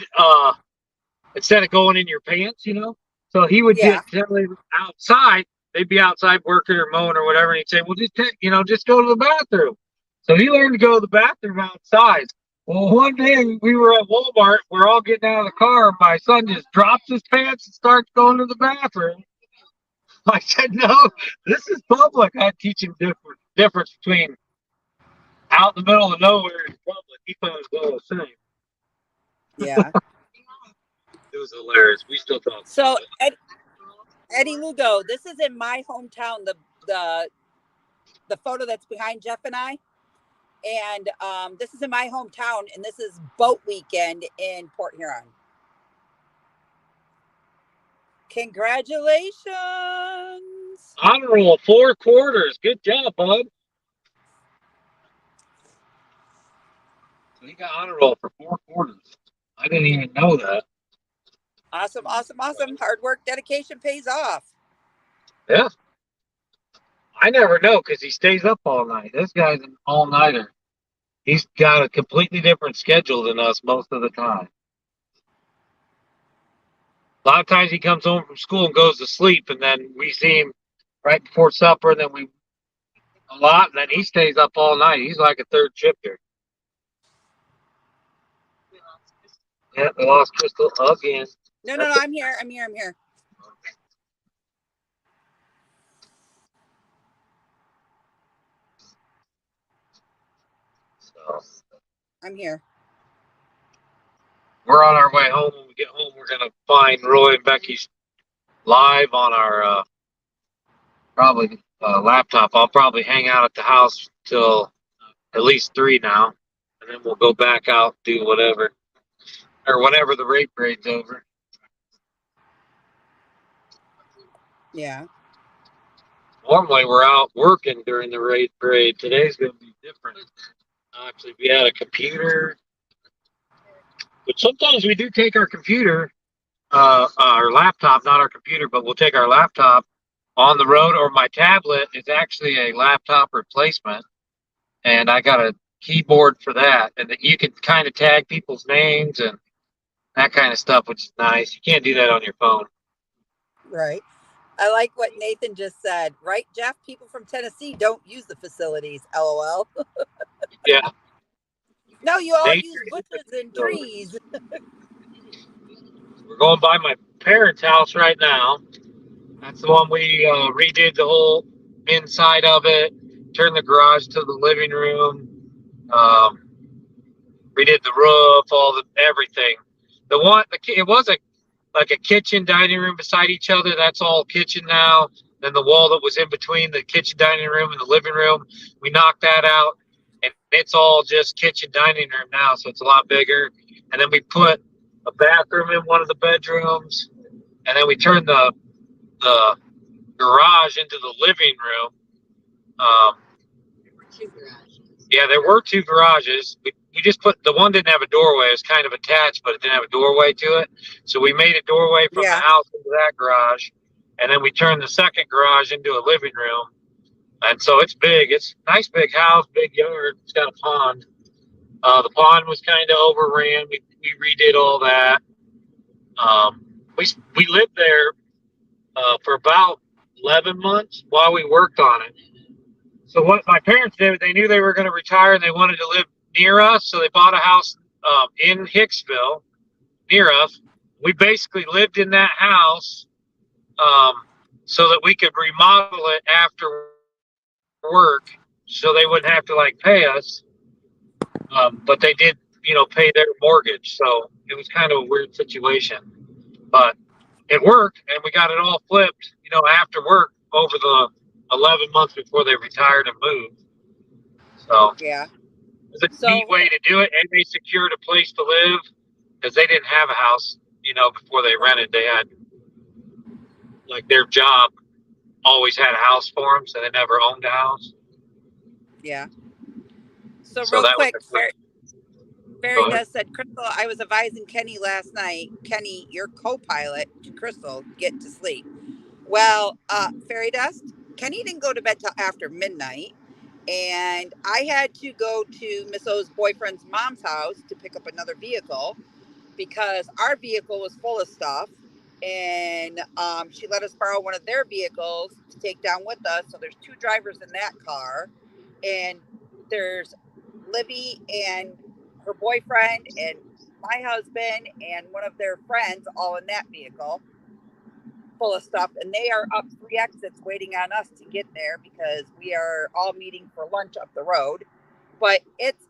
instead of going in your pants, so he would Yeah. get outside. They'd be outside working or mowing or whatever, and he'd say, "Well, just go to the bathroom." So he learned to go to the bathroom outside. Well, one day we were at Walmart. We're all getting out of the car. And my son just drops his pants and starts going to the bathroom. I said, "No, this is public." I teach him difference between out in the middle of nowhere and public. He thought it was all the same. Yeah. It was hilarious. We still talk. So Eddie Lugo, this is in my hometown. The photo that's behind Jeff and I, and this is in my hometown, and this is boat weekend in Port Huron. Congratulations! Honor roll 4 quarters. Good job, bud. So he got honor roll for 4 quarters. I didn't even know that. Awesome. Hard work, dedication pays off. Yeah. I never know because he stays up all night. This guy's an all-nighter. He's got a completely different schedule than us most of the time. A lot of times he comes home from school and goes to sleep, and then we see him right before supper, and then and then he stays up all night. He's like a third shifter. Yeah, we lost Crystal again. No, I'm here. So I'm here. we're on our way home. When we get home, we're gonna find Roy and Becky's live on our probably laptop. I'll probably hang out at the house till at least 3 now, and then we'll go back out, do whatever, or whenever the race parade's over. Yeah. Normally we're out working during the race parade. Today's going to be different. Actually, we had a computer, but sometimes we do take our computer, our laptop, not our computer, but we'll take our laptop on the road, or my tablet is actually a laptop replacement, and I got a keyboard for that, and that you can kind of tag people's names and that kind of stuff, which is nice. You can't do that on your phone. Right. I like what Nathan just said. Right, Jeff? People from Tennessee don't use the facilities. LOL. Yeah. No, you all Nature use is bushes and so- trees. We're going by my parents' house right now. That's the one we redid the whole inside of it, turned the garage to the living room, redid the roof, everything. The one, it was like a kitchen dining room beside each other. That's all kitchen now. Then the wall that was in between the kitchen dining room and the living room, we knocked that out, and it's all just kitchen dining room now. So it's a lot bigger. And then we put a bathroom in one of the bedrooms, and then we turned the garage into the living room. Yeah, there were 2 garages. We just put, the one didn't have a doorway. It was kind of attached, but it didn't have a doorway to it. So we made a doorway from the Yeah. house into that garage, and then we turned the second garage into a living room. And so it's big. It's a nice big house, big yard. It's got a pond. The pond was kind of overran. We redid all that. We lived there for about 11 months while we worked on it. So what my parents did, they knew they were going to retire and they wanted to live near us, so they bought a house in Hicksville near us. We basically lived in that house so that we could remodel it after work, so they wouldn't have to like pay us. But they did, pay their mortgage, so it was kind of a weird situation. But it worked, and we got it all flipped, after work over the 11 months before they retired and moved. So Yeah. it was a neat way to do it, and they secured a place to live because they didn't have a house, before they rented. They had, like, their job always had a house for them, so they never owned a house. Yeah. So So real that quick, was Barry does said, Crystal, I was advising Kenny last night. Kenny, your co-pilot, Crystal, get to sleep. Well, Fairy Dust, Kenny didn't go to bed till after midnight. And I had to go to Miss O's boyfriend's mom's house to pick up another vehicle because our vehicle was full of stuff. And she let us borrow one of their vehicles to take down with us. So there's 2 drivers in that car. And there's Libby and her boyfriend and my husband and one of their friends all in that vehicle full of stuff, and they are up 3 exits waiting on us to get there because we are all meeting for lunch up the road. But it's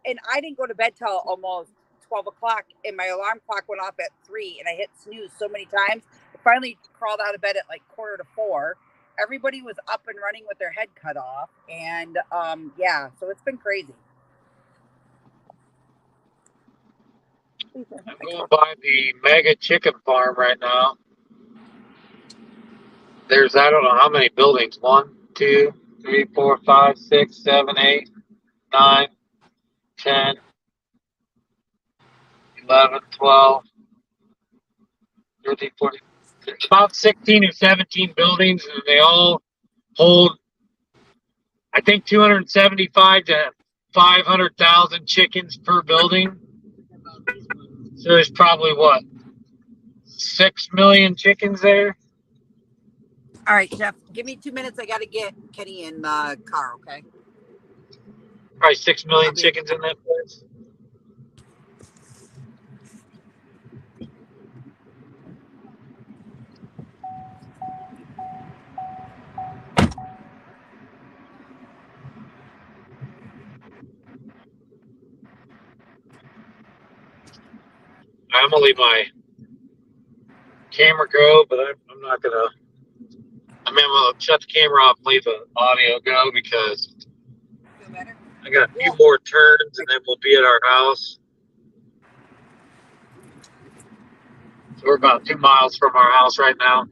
and I didn't go to bed till almost 12 o'clock, and my alarm clock went off at 3, and I hit snooze so many times. I finally crawled out of bed at like 3:45. Everybody was up and running with their head cut off, and yeah, so it's been crazy. I'm going by the mega chicken farm right now. There's, I don't know how many buildings. 1, 2, 3, 4, 5, 6, 7, 8, 9, 10, 11, 12, 13, 14. It's about 16 or 17 buildings, and they all hold, I think, 275 to 500,000 chickens per building. So there's probably, what, 6 million chickens there? All right, Jeff, give me 2 minutes. I got to get Kenny in the car, okay? Probably 6 million chickens in that place. I'm gonna leave my camera go, but I'm not gonna. I mean, we'll shut the camera off, leave the audio go because Feel better? I got a few Yeah. more turns, and then we'll be at our house. So we're about 2 miles from our house right now.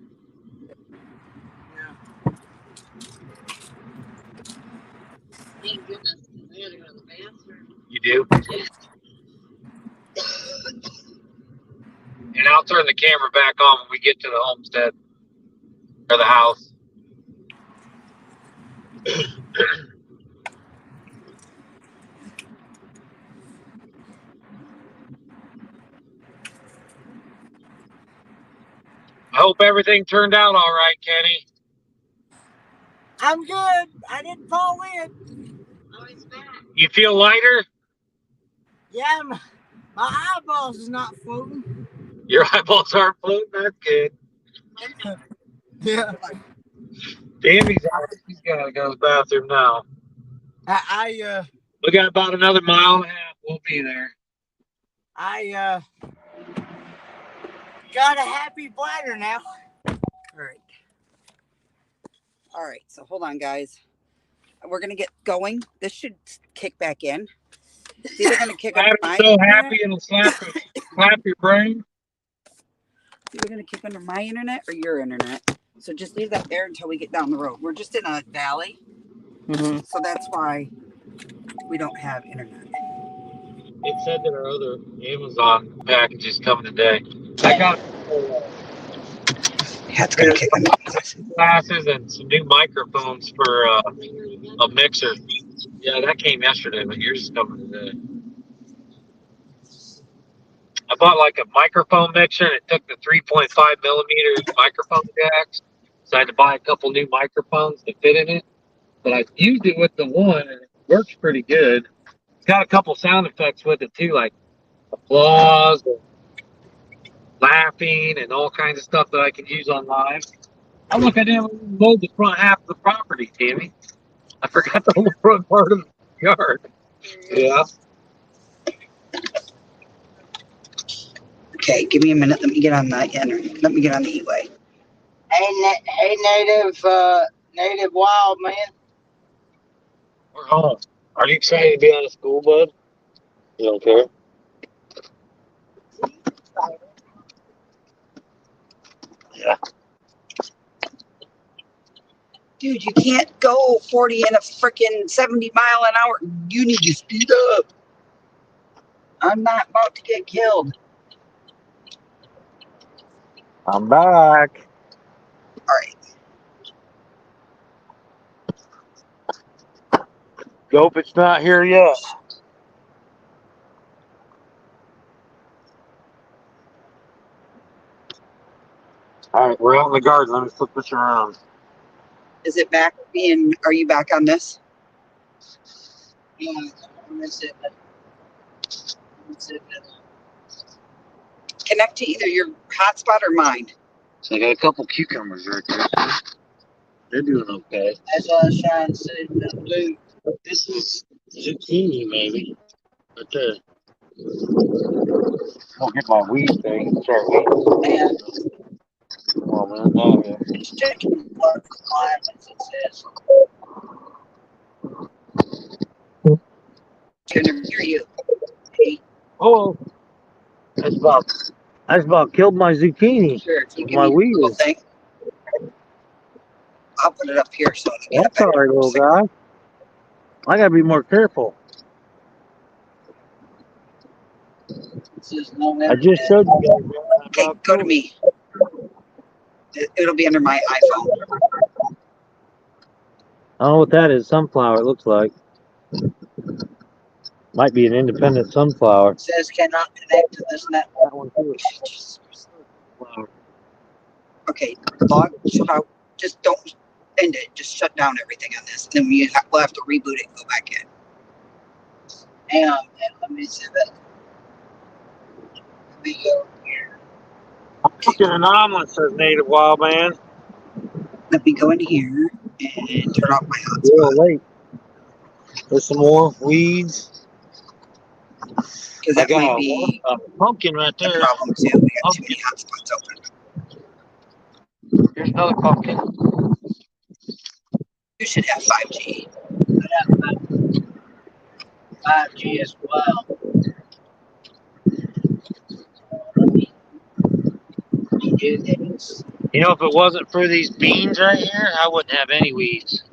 Thank goodness. I gotta go to the bathroom. You do? And I'll turn the camera back on when we get to the homestead or the house. I hope everything turned out all right, Kenny. I'm good. I didn't fall in. Oh, he's back. You feel lighter? Yeah, my eyeballs is not floating. Your eyeballs aren't floating? That's good. Yeah. Tammy's out. He's got to go to the bathroom now. We got about another mile and a half. We'll be there. I got a happy bladder now. All right. All right. So hold on, guys. We're gonna get going. This should kick back in. It's either gonna kick under my I'm so internet. happy it'll slap your brain. It's either gonna kick under my internet or your internet. So just leave that there until we get down the road. We're just in a valley, so that's why we don't have internet. It said that our other Amazon package is coming today. I got Yeah, it's gonna kick under. glasses and some new microphones for a mixer. Yeah, that came yesterday, but yours is coming today. I bought like a microphone mixer and it took the 3.5 millimeter microphone jacks. So I had to buy a couple new microphones to fit in it. But I used it with the one and it works pretty good. It's got a couple sound effects with it too, like applause and laughing and all kinds of stuff that I can use on live. Oh, look, I didn't mow the front half of the property, Tammy. I forgot the whole front part of the yard. Yeah. Okay, give me a minute. Let me get on the internet. Let me get on the E-way. Hey, native wild man. We're home. Are you excited to be out of school, bud? You don't care? Yeah. Dude, you can't go 40 and a freaking 70 mile an hour. You need to speed up. I'm not about to get killed. I'm back. All right. Nope, it's not here yet. All right, we're out in the garden. Let me flip this around. Is it back being, are you back on this? Yeah, I'm sitting. Connect to either your hotspot or mine. So I got a couple cucumbers right there. They're doing okay. That's what I was trying to say. Dude, This is zucchini, maybe. Right there. I'll get my weed thing. Sorry. man, Oh, man. Oh, yeah. it's checking what climates it says. Can I hear you? Hey, Oh, that's about killed my zucchini. sure. If you give My me weed a little is. thing, I'll put it up here so I can get That's a all better right, little signal. guy. I gotta be more careful. It says no I just internet. showed you guys. Man, Okay, go to me. It'll be under my iPhone. I don't know what that is. Sunflower, it looks like. Might be an independent sunflower. It says cannot connect to this network. That one too. Sunflower. Okay, log, shut out. Just don't end it. Just shut down everything on this. And then we'll have to reboot it and go back in. Hang on, man. Let me see that. Let me go here. I'm cooking an omelet, says Native Wild Man. Let me go in here and turn off my A little hotspot. late. There's some more weeds. Because I that might got be a pumpkin right the there. problem too. We got too many hotspots open. Here's another pumpkin. You should have 5G. 5G as well. You do things. You know, if it wasn't for these beans right here, I wouldn't have any weeds.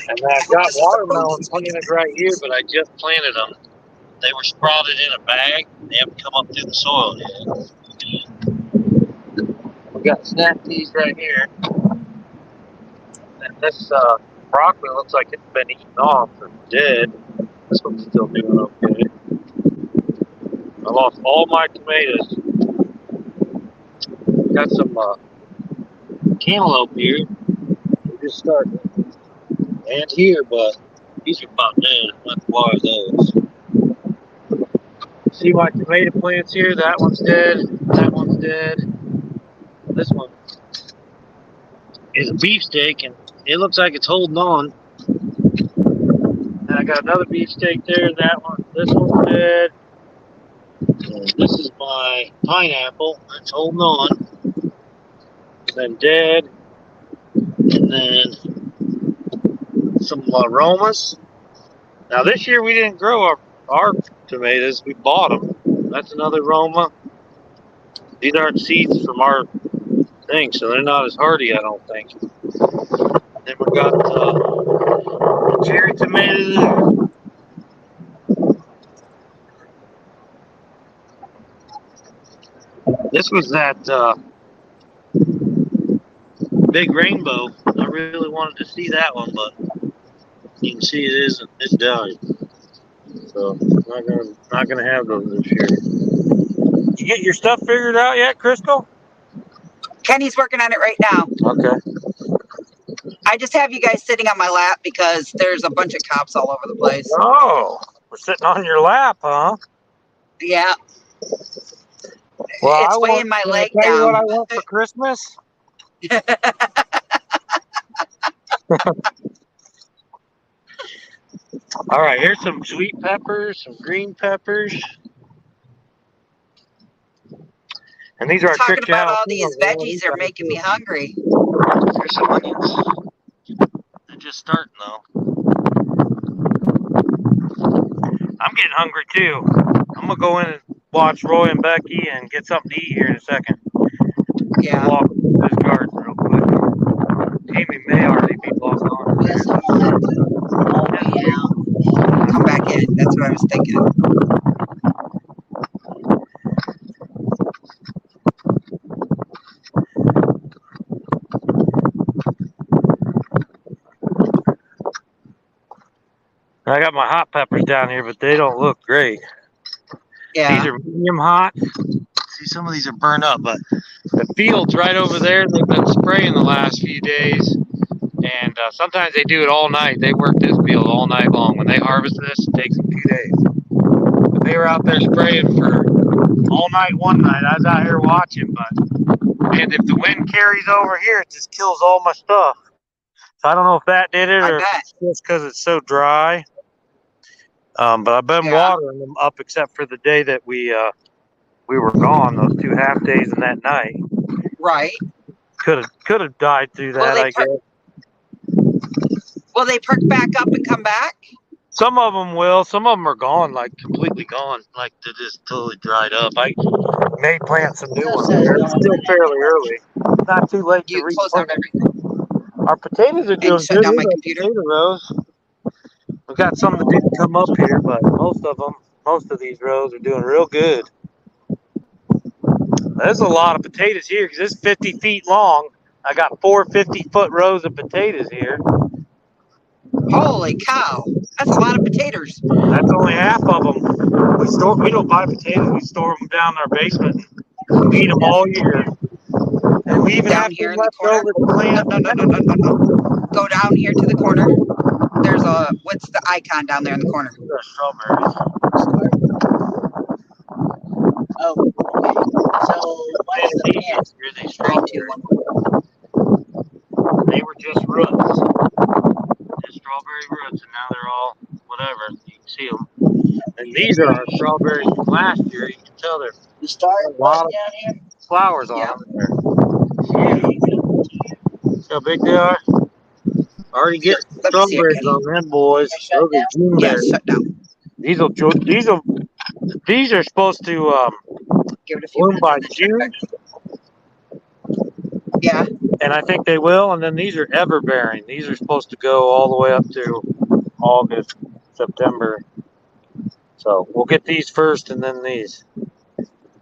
And I've got watermelons planted right here, but I just planted them. They were sprouted in a bag. They haven't come up through the soil yet. We got snap peas right here. And this broccoli looks like it's been eaten off or dead. This one's still doing okay. I lost all my tomatoes. Got some cantaloupe here. We're just starting. And here, but these are about dead. I have to water those. See my tomato plants here? That one's dead. That one's dead. This one is a beefsteak, and it looks like it's holding on. And I got another beefsteak there. That one. This one's dead. And this is my pineapple. That's holding on. Then dead. And then some aromas. Now this year we didn't grow our tomatoes. We bought them. That's another aroma. These aren't seeds from our thing, so they're not as hardy, I don't think. Then we got cherry tomatoes there. This was that big rainbow. I really wanted to see that one, but you can see it's died. So not gonna have those this year. You get your stuff figured out yet, Crystal? Kenny's working on it right now. Okay. I just have you guys sitting on my lap because there's a bunch of cops all over the place. Oh, we're sitting on your lap, huh? Yeah. Well, It's weighing my leg tell you down. what I want for Christmas? All right, here's some sweet peppers, some green peppers. And these are our Talking trick about all jalapenos. these veggies are making me hungry. Here's some onions. They're just starting though. I'm getting hungry too. I'm gonna go in and watch Roy and Becky and get something to eat here in a second. Yeah. Walk this garden real quick. Amy may already be logged on. Yes, I'm gonna have to. Oh, yeah. Come back in. That's what I was thinking. I got my hot peppers down here, but they don't look great. Yeah. These are medium hot. See, some of these are burned up, but the fields right over there, they've been spraying the last few days. And sometimes they do it all night. They work this field all night long. When they harvest this, it takes them 2 days. But they were out there spraying for all night one night. I was out here watching, and if the wind carries over here, it just kills all my stuff. So I don't know if that did it or if it's just because it's so dry. But I've been watering them up except for the day that we were gone, those 2 half days and that night. Right. Could have died through that, I guess. Will they perk back up and come back? Some of them will. Some of them are gone, like completely gone, like they're just totally dried up. I may plant some new ones. It's still fairly early. Not too late to Close out everything. Our potatoes are doing shut good. down my computer? Potato rows. We've got some that didn't come up here, but most of these rows are doing real good. There's a lot of potatoes here because it's 50 feet long. I got 4 50-foot rows of potatoes here. Holy cow. That's a lot of potatoes. That's only half of them. We don't buy potatoes. We store them down in our basement and eat them all year. And we even Down have here some in the corner? left over to plant. No. Go down here to the corner. There's what's the icon down there in the corner? Strawberries. Oh, okay. So, what's the plan? Here they 3, 2, strawberries. 1. They were just roots. Just strawberry roots, and now they're all whatever. You can These are our strawberries from last year. You can tell there's The start a lot of down here. flowers on Yeah. them. See how big they are? Already Here, getting let me see strawberries again. on them, boys. They shut Those are down. June Yeah, berries. shut down. These are supposed to Give it a few bloom minutes by and then check June, back. Yeah. and I think they will. And then these are ever bearing. These are supposed to go all the way up to August, September. So we'll get these first, and then these.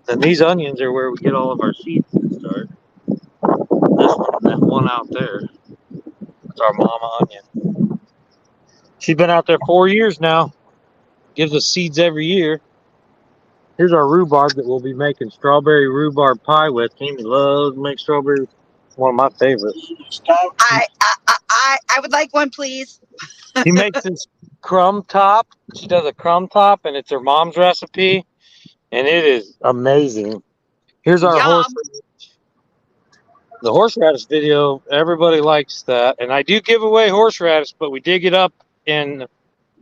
Then these onions are where we get all of our seeds to start. This one and that one out there. That's our mama onion. She's been out there 4 years now. Gives us seeds every year. Here's our rhubarb that we'll be making strawberry rhubarb pie with. Amy loves to make strawberry. One of my favorites. Stop. I would like one, please. She makes this crumb top. She does a crumb top, and it's her mom's recipe, and it is amazing. Here's our Yum. the horseradish video. Everybody likes that, and I do give away horseradish, but we dig it up in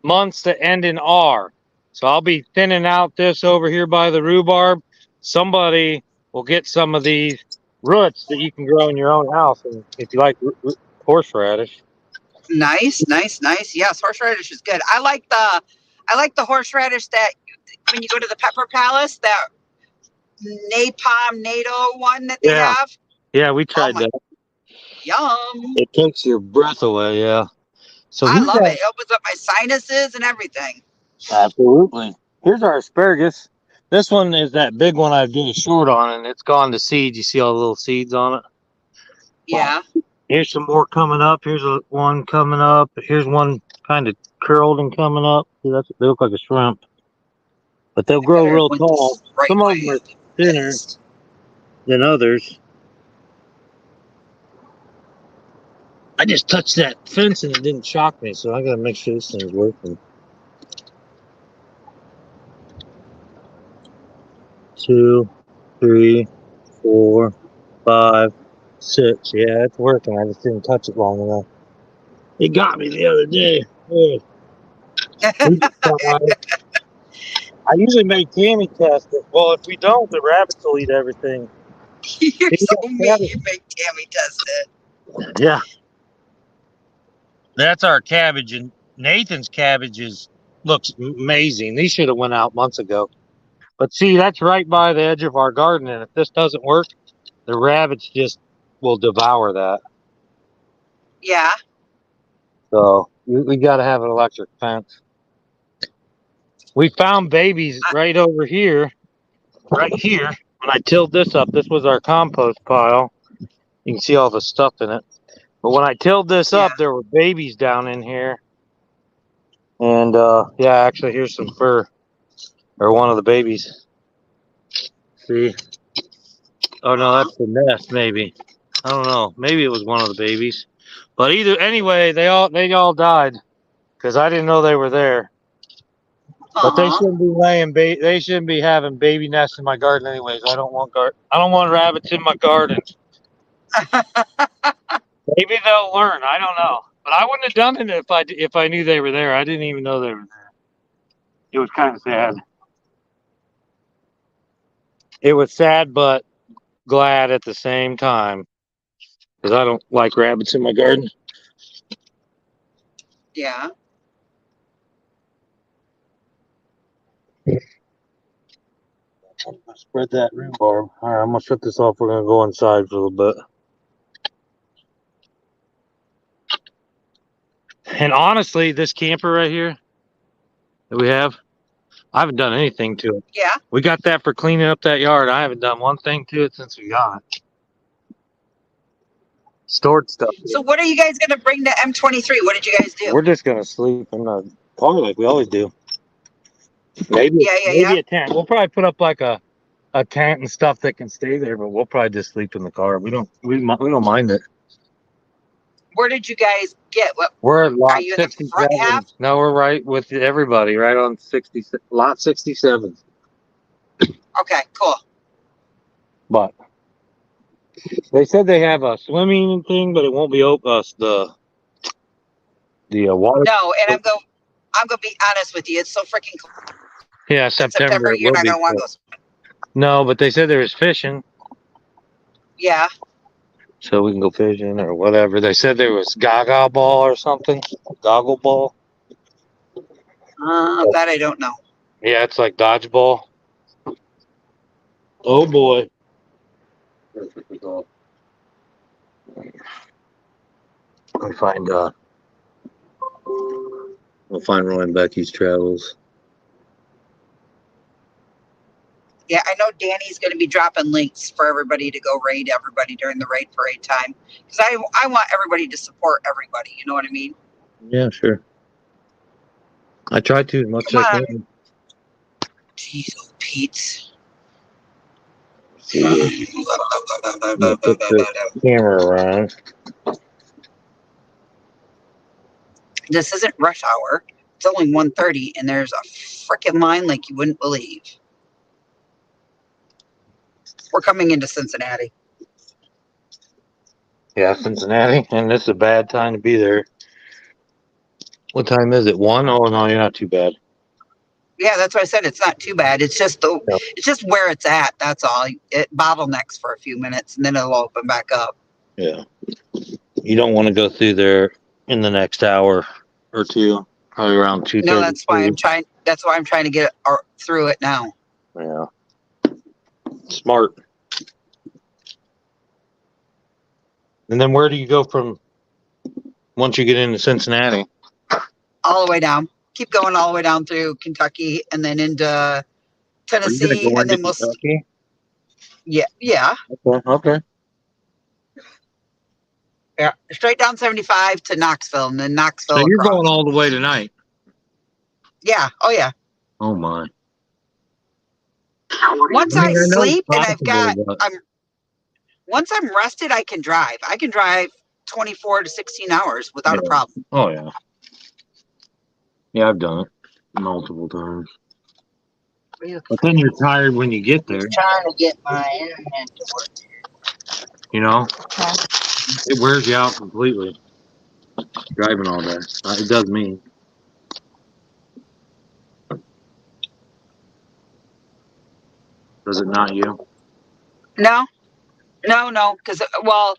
months that end in R. So I'll be thinning out this over here by the rhubarb. Somebody will get some of these roots that you can grow in your own house, and if you like horseradish. Nice, nice, nice. Yes, horseradish is good. I like the horseradish that when you go to the Pepper Palace, that napalm NATO one that they Yeah. have. Yeah, we Oh tried my, that. yum. It takes your breath away, yeah. So I these love are it. It opens up my sinuses and everything. absolutely. Here's our asparagus. This one is that big one I did a short on, and it's gone to seed. You see all the little seeds on it? Yeah. Here's some more coming up. Here's one coming up. Here's one kind of curled and coming up. See, they look like a shrimp. But they'll grow Better real win tall. this right Some of way them are at the thinner best. than others. I just touched that fence and it didn't shock me, so I gotta make sure this thing's working. 2, 3, 4, 5, 6. Yeah, it's working. I just didn't touch it long enough. It got me the other day. Oh, we just tried. I usually make Tammy test it. Well, if we don't, the rabbits will eat everything. You're See, so that mean. cabbage- You make Tammy test it. Yeah. That's our cabbage, and Nathan's cabbage looks amazing. These should have went out months ago. But see, that's right by the edge of our garden, and if this doesn't work, the rabbits just will devour that. Yeah. So we got to have an electric fence. We found babies right over here, right here. When I tilled this up, this was our compost pile. You can see all the stuff in it. But when I tilled this up, there were babies down in here. And yeah, actually, here's some fur, or one of the babies. See? Oh no, that's the nest, maybe. I don't know. Maybe it was one of the babies. But anyway, they all died because I didn't know they were there. But they shouldn't be they shouldn't be having baby nests in my garden anyways. I don't want rabbits in my garden. Maybe they'll learn. I don't know. But I wouldn't have done it if I knew they were there. I didn't even know they were there. It was kind of sad. It was sad, but glad at the same time because I don't like rabbits in my garden. Yeah. I'm gonna spread that rhubarb. All right, I'm gonna shut this off. We're gonna go inside for a little bit. And honestly, this camper right here that we have, I haven't done anything to it. Yeah. We got that for cleaning up that yard. I haven't done one thing to it since we got it. Stored stuff. So what are you guys gonna bring to M23? What did you guys do? We're just gonna sleep in the car like we always do. Maybe a tent. We'll probably put up like a tent and stuff that can stay there, but we'll probably just sleep in the car. We don't mind it. Where did you guys get? What? We're at lot Are you in the 67. front half? No, we're right with everybody, right on lot 67. Okay, cool. But they said they have a swimming thing, but it won't be open. The water. No, and I'm gonna be honest with you. It's so freaking cool. Yeah, In September it you're will not be. going to want to go. No, but they said there was fishing, Yeah. so we can go fishing or whatever. They said there was gaga ball or something. Goggle ball. That I don't know. Yeah, it's like dodgeball. Oh boy. We'll find Roy and Becky's travels. Yeah, I know Danny's going to be dropping links for everybody to go raid everybody during the raid parade time. Because I want everybody to support everybody. You know what I mean? Yeah, sure. I try to as much Come as I on. can. Jeez, Pete. I'm gonna put the camera around. This isn't rush hour. It's only 1:30, and there's a freaking line like you wouldn't believe. We're coming into Cincinnati. Yeah, Cincinnati, and this is a bad time to be there. What time is it? 1? Oh no, you're not too bad. Yeah, that's what I said. It's not too bad. It's just it's just where it's at. That's all. It bottlenecks for a few minutes, and then it'll open back up. Yeah. You don't want to go through there in the next hour or two. Probably around 2:30. No, that's why I'm trying. That's why I'm trying to get through it now. Yeah. Smart. And then where do you go from once you get into Cincinnati? All the way down. Keep going all the way down through Kentucky, and then into Are you gonna Tennessee, go and into then we'll. Kentucky? Yeah. Okay. Yeah. Straight down 75 to Knoxville, and then Knoxville So you're across. going all the way tonight. Yeah. Oh yeah. Oh my. Once I I mean, I know it's sleep and I've got, possible, but once I'm rested, I can drive. I can drive 24 to 16 hours without a yeah. problem. Oh yeah. Yeah, I've done it multiple times. But then you're tired when you get there. Trying to get my internet to work. You know, it wears you out completely. Driving all day. It does me. Does it not you? No, because well,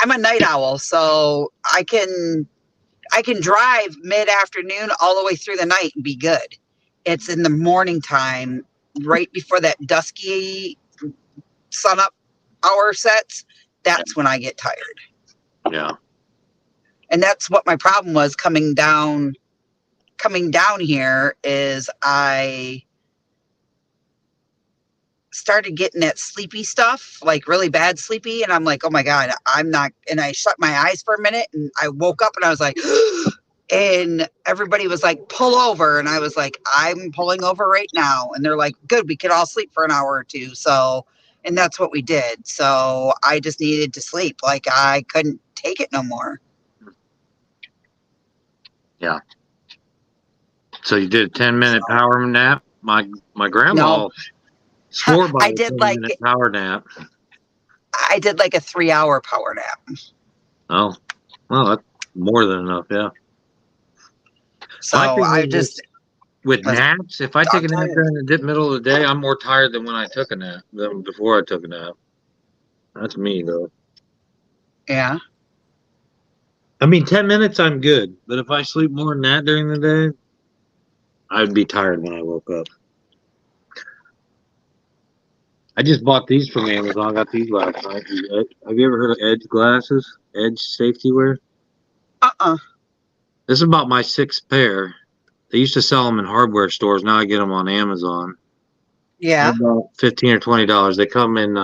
I'm a night owl, so I can drive mid afternoon all the way through the night and be good. It's in the morning time, right before that dusky sunup hour sets. That's when I get tired. Yeah. And that's what my problem was coming down here is I started getting that sleepy stuff, like really bad sleepy. And I'm like, oh my God, I'm not. And I shut my eyes for a minute and I woke up and I was like, and everybody was like, pull over. And I was like, I'm pulling over right now. And they're like, good, we could all sleep for an hour or two. So, and that's what we did. So I just needed to sleep. Like I couldn't take it no more. Yeah. So you did a 10-minute power nap? My grandma No. swore by I a did 10-minute power nap. I did like a 3-hour power nap. Oh, well, that's more than enough, yeah. So My thing I is just with naps, if I take a nap tired. during the middle of the day, I'm more tired than when I took a nap, than before I took a nap. That's me, though. Yeah. I mean, 10 minutes, I'm good. But if I sleep more than that during the day, I'd be tired when I woke up. I just bought these from Amazon. I got these last night. Have you ever heard of Edge glasses? Edge safety wear? This is about my 6th pair. They used to sell them in hardware stores. Now I get them on Amazon. Yeah. They're about $15 or $20. They come in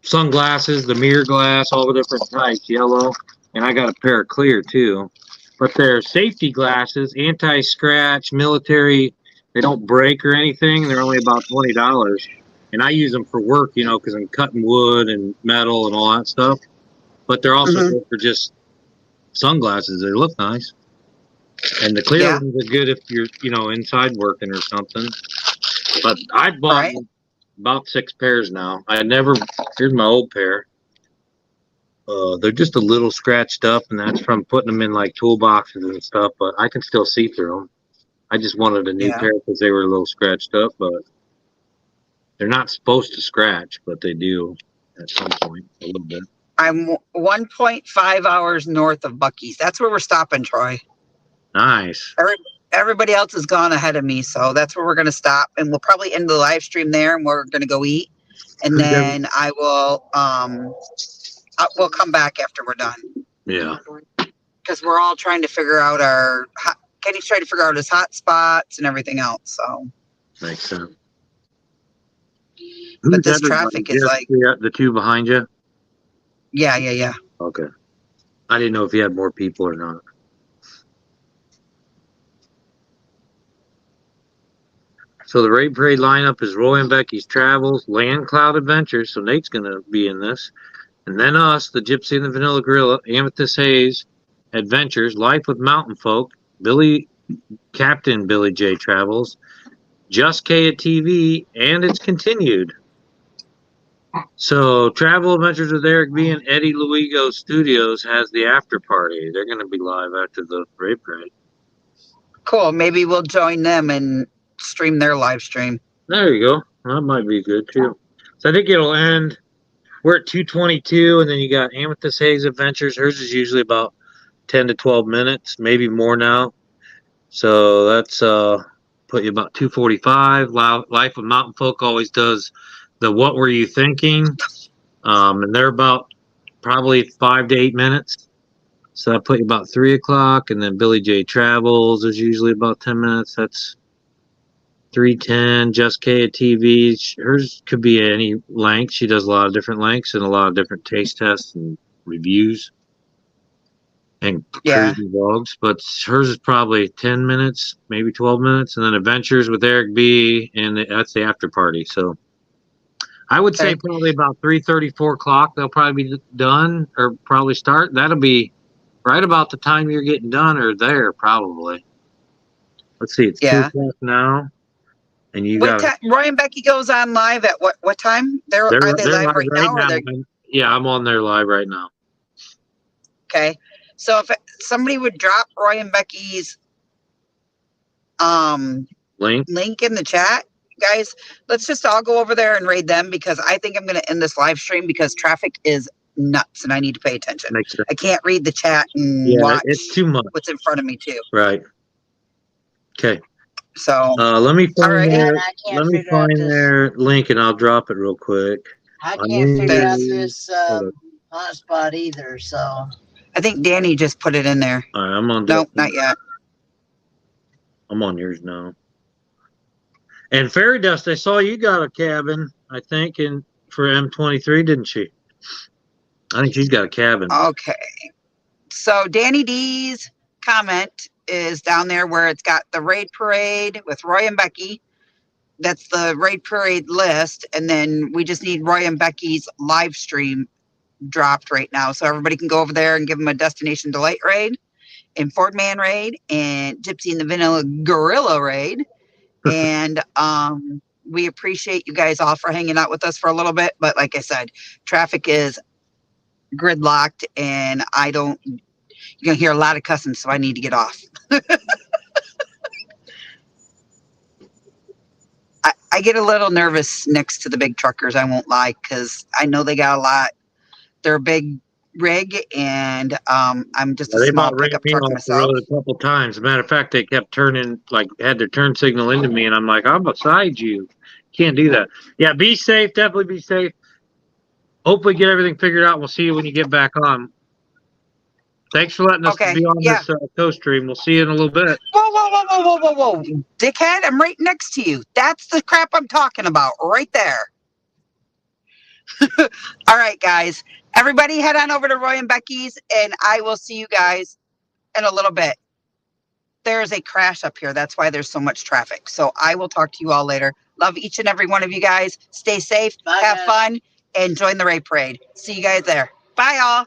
sunglasses, the mirror glass, all the different types, yellow, and I got a pair of clear too. But they're safety glasses, anti-scratch, military. They don't break or anything. They're only about $20, and I use them for work, you know, because I'm cutting wood and metal and all that stuff. But they're also good for just sunglasses. They look nice, and the clear ones are good if you're, you know, inside working or something. But I bought about 6 pairs now. Here's my old pair. They're just a little scratched up, and that's from putting them in like toolboxes and stuff, but I can still see through them. I just wanted a new Yeah. pair because they were a little scratched up, but they're not supposed to scratch, but they do at some point a little bit. I'm 1.5 hours north of Bucky's. That's where we're stopping, Troy. Nice. Everybody else has gone ahead of me, so that's where we're going to stop, and we'll probably end the live stream there, and we're going to go eat, and then I will we'll come back after we're done. Yeah. Because we're all trying to figure out Kenny's trying to figure out his hot spots and everything else. So Makes sense. But this Who's traffic everybody? is Just like, the two behind you? yeah. Okay. I didn't know if you had more people or not. So the Raid Parade lineup is Roy and Becky's Travels, Land Cloud Adventures, so Nate's going to be in this. And then us, the Gypsy and the Vanilla Gorilla, Amethyst Haze, Adventures, Life with Mountain Folk, Captain Billy J Travels, Just K at TV, and it's continued. So Travel Adventures with Eric B and Eddie Luigo Studios has the after party. They're going to be live after the Raid Parade. Cool. Maybe we'll join them and stream their live stream. There you go. That might be good too. So I think it'll end. We're at 2:22, and then you got Amethyst Haze Adventures. Hers is usually about 10 to 12 minutes, maybe more now. So that's put you about 2:45. Life of Mountain Folk always does the What Were You Thinking? And they're about probably 5 to 8 minutes. So that put you about 3 o'clock, and then Billy J Travels is usually about 10 minutes. That's 3:10. Just K at TV. Hers could be any length. She does a lot of different lengths and a lot of different taste tests and reviews and crazy vlogs. But hers is probably 10 minutes, maybe 12 minutes, and then Adventures with Eric B. And that's the after party. So I would say probably about 3:30, 4 o'clock. They'll probably be done or probably start. That'll be right about the time you're getting done or there probably. Let's see. It's 2 o'clock now. And you got Roy and Becky goes on live at what time? Are they live right now? Yeah, I'm on there live right now. Okay. So if somebody would drop Roy and Becky's link in the chat, guys, let's just all go over there and raid them, because I think I'm going to end this live stream because traffic is nuts and I need to pay attention. I can't read the chat and watch. It's too much. What's in front of me too. Right. Okay. So let me find their link and I'll drop it real quick. I can't figure out this hotspot either, so I think Danny just put it in there. All right, I'm on. Nope, not yet. I'm on yours now. And Fairy Dust, I saw you got a cabin, I think, for M23, didn't she? I think she's got a cabin. Okay. So Danny D's comment is down there where it's got the Raid Parade with Roy and Becky. That's the Raid Parade list. And then we just need Roy and Becky's live stream dropped right now. So everybody can go over there and give them a Destination Delight raid and Fordman raid and Gypsy and the Vanilla Gorilla raid. And we appreciate you guys all for hanging out with us for a little bit. But like I said, traffic is gridlocked and you're going to hear a lot of cussing. So I need to get off. I get a little nervous next to the big truckers. I won't lie, because I know they got a lot. They're a big rig, and I'm just a small pickup truck myself. A couple times. As a matter of fact, they kept had their turn signal into me, and I'm like, I'm beside you. Can't do that. Yeah, be safe. Definitely be safe. Hopefully get everything figured out. We'll see you when you get back on. Thanks for letting us be on this co-stream. We'll see you in a little bit. Whoa. Dickhead, I'm right next to you. That's the crap I'm talking about right there. All right, guys. Everybody head on over to Roy and Becky's, and I will see you guys in a little bit. There's a crash up here. That's why there's so much traffic. So I will talk to you all later. Love each and every one of you guys. Stay safe. Have fun. And join the Raid Parade. See you guys there. Bye, all.